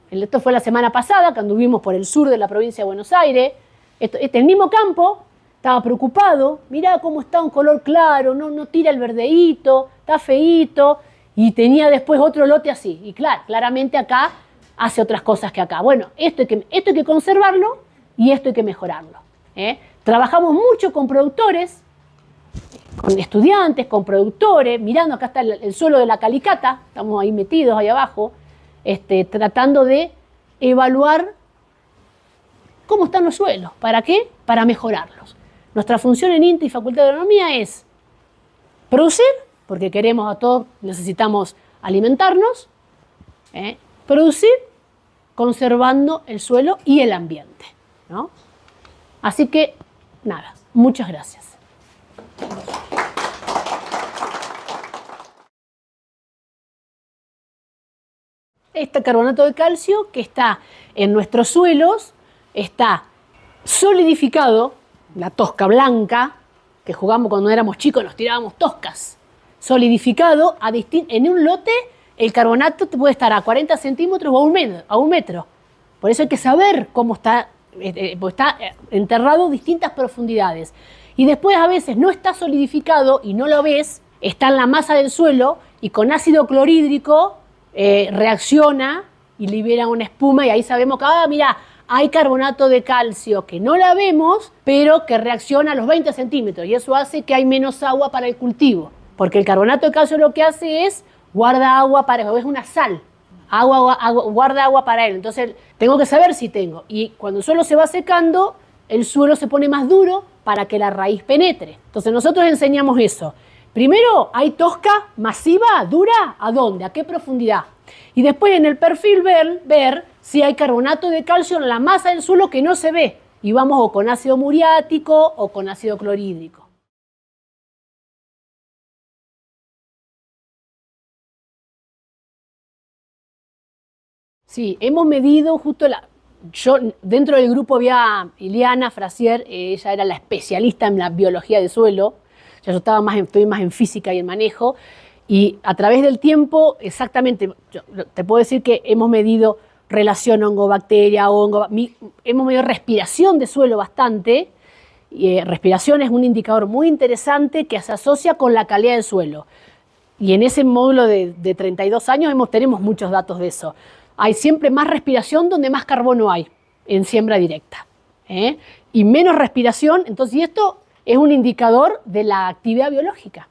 esto fue la semana pasada, que anduvimos por el sur de la provincia de Buenos Aires, el mismo campo. Estaba preocupado, mirá cómo está un color claro, no tira el verdeíto, está feíto, y tenía después otro lote así. Y claramente acá hace otras cosas que acá. Bueno, esto hay que conservarlo y esto hay que mejorarlo. Trabajamos mucho con productores con estudiantes, con productores, mirando, acá está el suelo de la Calicata, estamos ahí metidos ahí abajo, tratando de evaluar cómo están los suelos. ¿Para qué? Para mejorarlos. Nuestra función en INTA y Facultad de Agronomía es producir, porque queremos a todos, necesitamos alimentarnos, producir conservando el suelo y el ambiente, ¿no? Así que, nada, muchas gracias. Este carbonato de calcio que está en nuestros suelos está solidificado, la tosca blanca, que jugamos cuando éramos chicos, nos tirábamos toscas, solidificado en un lote. El carbonato puede estar a 40 centímetros o a un metro. Por eso hay que saber cómo está, porque está enterrado a distintas profundidades. Y después a veces no está solidificado y no lo ves, está en la masa del suelo y con ácido clorhídrico reacciona y libera una espuma y ahí sabemos que, mira, hay carbonato de calcio que no la vemos, pero que reacciona a los 20 centímetros y eso hace que hay menos agua para el cultivo. Porque el carbonato de calcio lo que hace es guarda agua es una sal, guarda agua para él. Entonces tengo que saber si tengo. Y cuando el suelo se va secando, el suelo se pone más duro para que la raíz penetre. Entonces nosotros enseñamos eso. Primero, hay tosca masiva, dura, ¿a dónde? ¿A qué profundidad? Y después en el perfil ver si hay carbonato de calcio en la masa del suelo que no se ve. Y vamos o con ácido muriático o con ácido clorhídrico. Sí, hemos medido justo yo dentro del grupo había Iliana Frasier, ella era la especialista en la biología del suelo, yo estoy más en física y en manejo, y a través del tiempo, exactamente, te puedo decir que hemos medido relación hongo-bacteria, hemos medido respiración de suelo bastante, y respiración es un indicador muy interesante que se asocia con la calidad del suelo. Y en ese módulo de 32 años tenemos muchos datos de eso. Hay siempre más respiración donde más carbono hay en siembra directa. Y menos respiración, entonces, y esto es un indicador de la actividad biológica,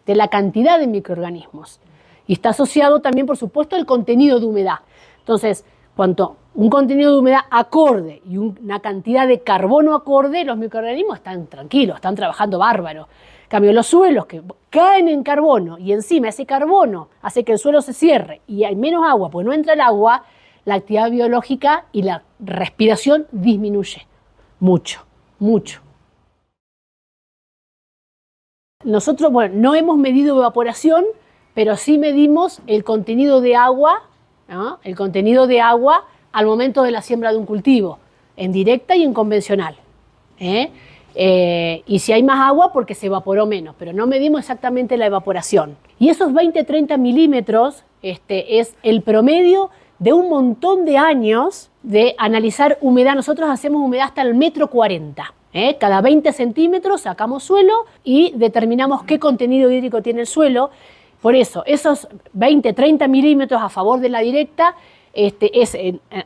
de la cantidad de microorganismos. Y está asociado también, por supuesto, al contenido de humedad. Entonces, cuanto un contenido de humedad acorde y una cantidad de carbono acorde, los microorganismos están tranquilos, están trabajando bárbaro. En cambio, los suelos que caen en carbono y encima ese carbono hace que el suelo se cierre y hay menos agua, pues no entra el agua, la actividad biológica y la respiración disminuye mucho, mucho. Nosotros, no hemos medido evaporación, pero sí medimos el contenido de agua, ¿no? El contenido de agua al momento de la siembra de un cultivo, en directa y en convencional. Y si hay más agua, porque se evaporó menos, pero no medimos exactamente la evaporación. Y esos 20-30 milímetros es el promedio de un montón de años de analizar humedad. Nosotros hacemos humedad hasta el 1,40 m. Cada 20 centímetros sacamos suelo y determinamos qué contenido hídrico tiene el suelo. Por eso, esos 20-30 milímetros a favor de la directa es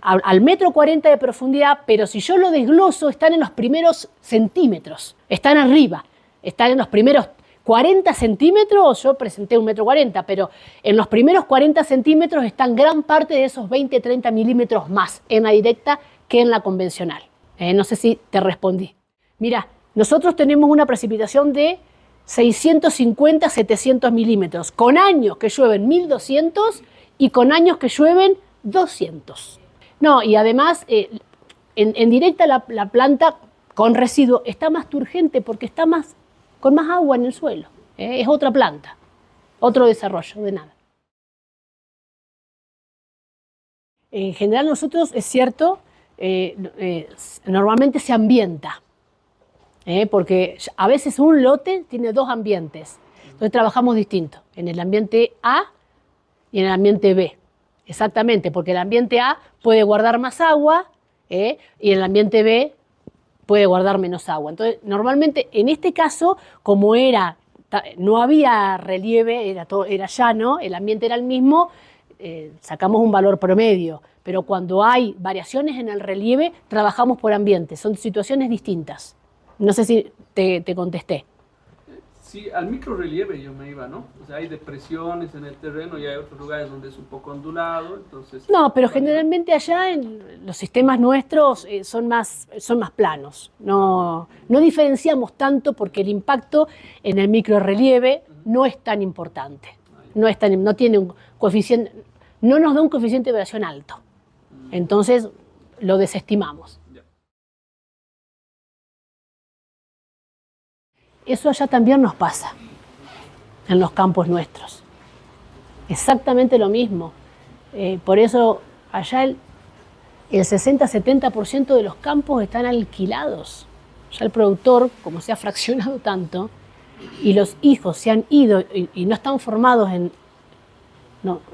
al 1,40 m de profundidad, pero si yo lo desgloso, están en los primeros centímetros, están arriba, están en los primeros 40 centímetros, yo presenté 1,40 m, pero en los primeros 40 centímetros están gran parte de esos 20-30 milímetros más en la directa que en la convencional. No sé si te respondí. Mira, nosotros tenemos una precipitación de 650-700 milímetros, con años que llueven 1.200 y con años que llueven 200. No, y además, en directa la planta con residuo está más turgente porque está con más agua en el suelo. Es otra planta, otro desarrollo, de nada. En general nosotros, es cierto, normalmente se ambienta, porque a veces un lote tiene dos ambientes. Entonces trabajamos distinto, en el ambiente A y en el ambiente B. Exactamente, porque el ambiente A puede guardar más agua y el ambiente B puede guardar menos agua. Entonces, normalmente, en este caso, como no había relieve, era llano, el ambiente era el mismo, sacamos un valor promedio. Pero cuando hay variaciones en el relieve, trabajamos por ambiente. Son situaciones distintas. No sé si te contesté. Sí, al microrelieve yo me iba, ¿no? O sea, hay depresiones en el terreno y hay otros lugares donde es un poco ondulado, entonces... No, pero generalmente allá en los sistemas nuestros son más planos. No diferenciamos tanto porque el impacto en el microrrelieve no es tan importante. No tiene un coeficiente, no nos da un coeficiente de variación alto. Entonces lo desestimamos. Eso allá también nos pasa en los campos nuestros. Exactamente lo mismo. Por eso allá el 60-70% de los campos están alquilados. Ya el productor, como se ha fraccionado tanto, y los hijos se han ido y no están formados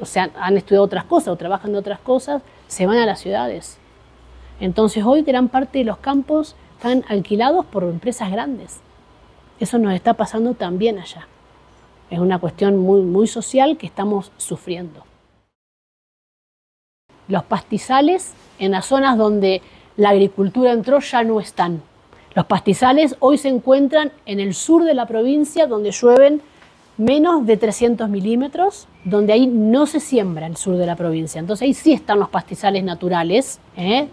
o sea, han estudiado otras cosas o trabajan de otras cosas, se van a las ciudades. Entonces hoy gran parte de los campos están alquilados por empresas grandes. Eso nos está pasando también allá. Es una cuestión muy, muy social que estamos sufriendo. Los pastizales en las zonas donde la agricultura entró ya no están. Los pastizales hoy se encuentran en el sur de la provincia donde llueven menos de 300 milímetros, donde ahí no se siembra el sur de la provincia. Entonces ahí sí están los pastizales naturales.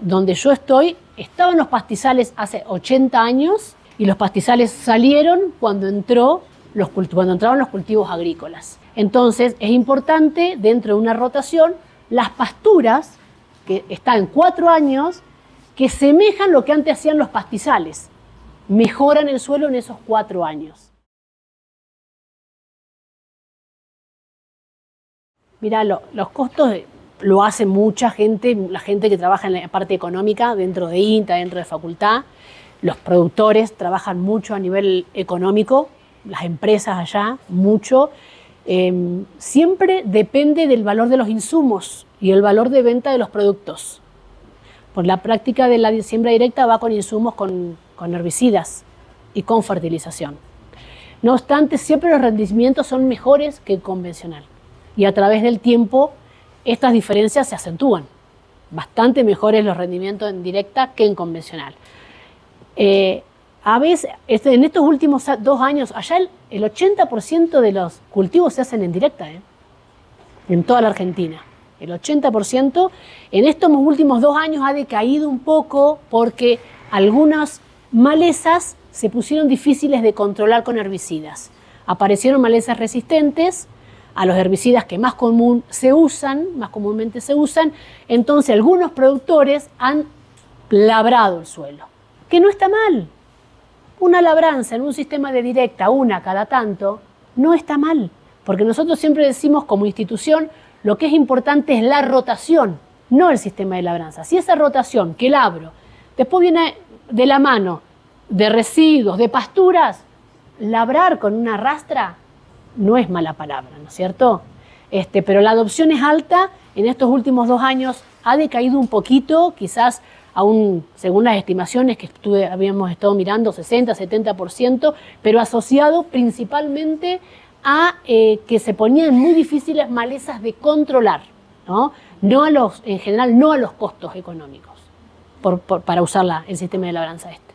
Donde yo estoy, estaban los pastizales hace 80 años y los pastizales salieron cuando entraron los cultivos agrícolas. Entonces es importante dentro de una rotación las pasturas que están 4 años que semejan lo que antes hacían los pastizales, mejoran el suelo en esos 4 años. Mirá, los costos lo hace mucha gente, la gente que trabaja en la parte económica dentro de INTA, dentro de facultad. Los productores trabajan mucho a nivel económico, las empresas allá, mucho. Siempre depende del valor de los insumos y el valor de venta de los productos. Por la práctica de la siembra directa va con insumos con herbicidas y con fertilización. No obstante, siempre los rendimientos son mejores que el convencional. Y a través del tiempo estas diferencias se acentúan. Bastante mejores los rendimientos en directa que en convencional. A veces, en estos últimos 2 años, allá el 80% de los cultivos se hacen en directa, en toda la Argentina. El 80% en estos últimos 2 años ha decaído un poco porque algunas malezas se pusieron difíciles de controlar con herbicidas. Aparecieron malezas resistentes a los herbicidas que más comúnmente se usan, entonces algunos productores han labrado el suelo, que no está mal. Una labranza en un sistema de directa, una cada tanto, no está mal, porque nosotros siempre decimos como institución lo que es importante es la rotación, no el sistema de labranza. Si esa rotación que labro después viene de la mano de residuos, de pasturas, labrar con una rastra no es mala palabra, ¿no es cierto? Pero la adopción es alta, en estos últimos 2 años ha decaído un poquito, quizás aún según las estimaciones que habíamos estado mirando, 60-70%, pero asociado principalmente a que se ponían muy difíciles malezas de controlar, ¿no? En general no a los costos económicos para usar el sistema de labranza este.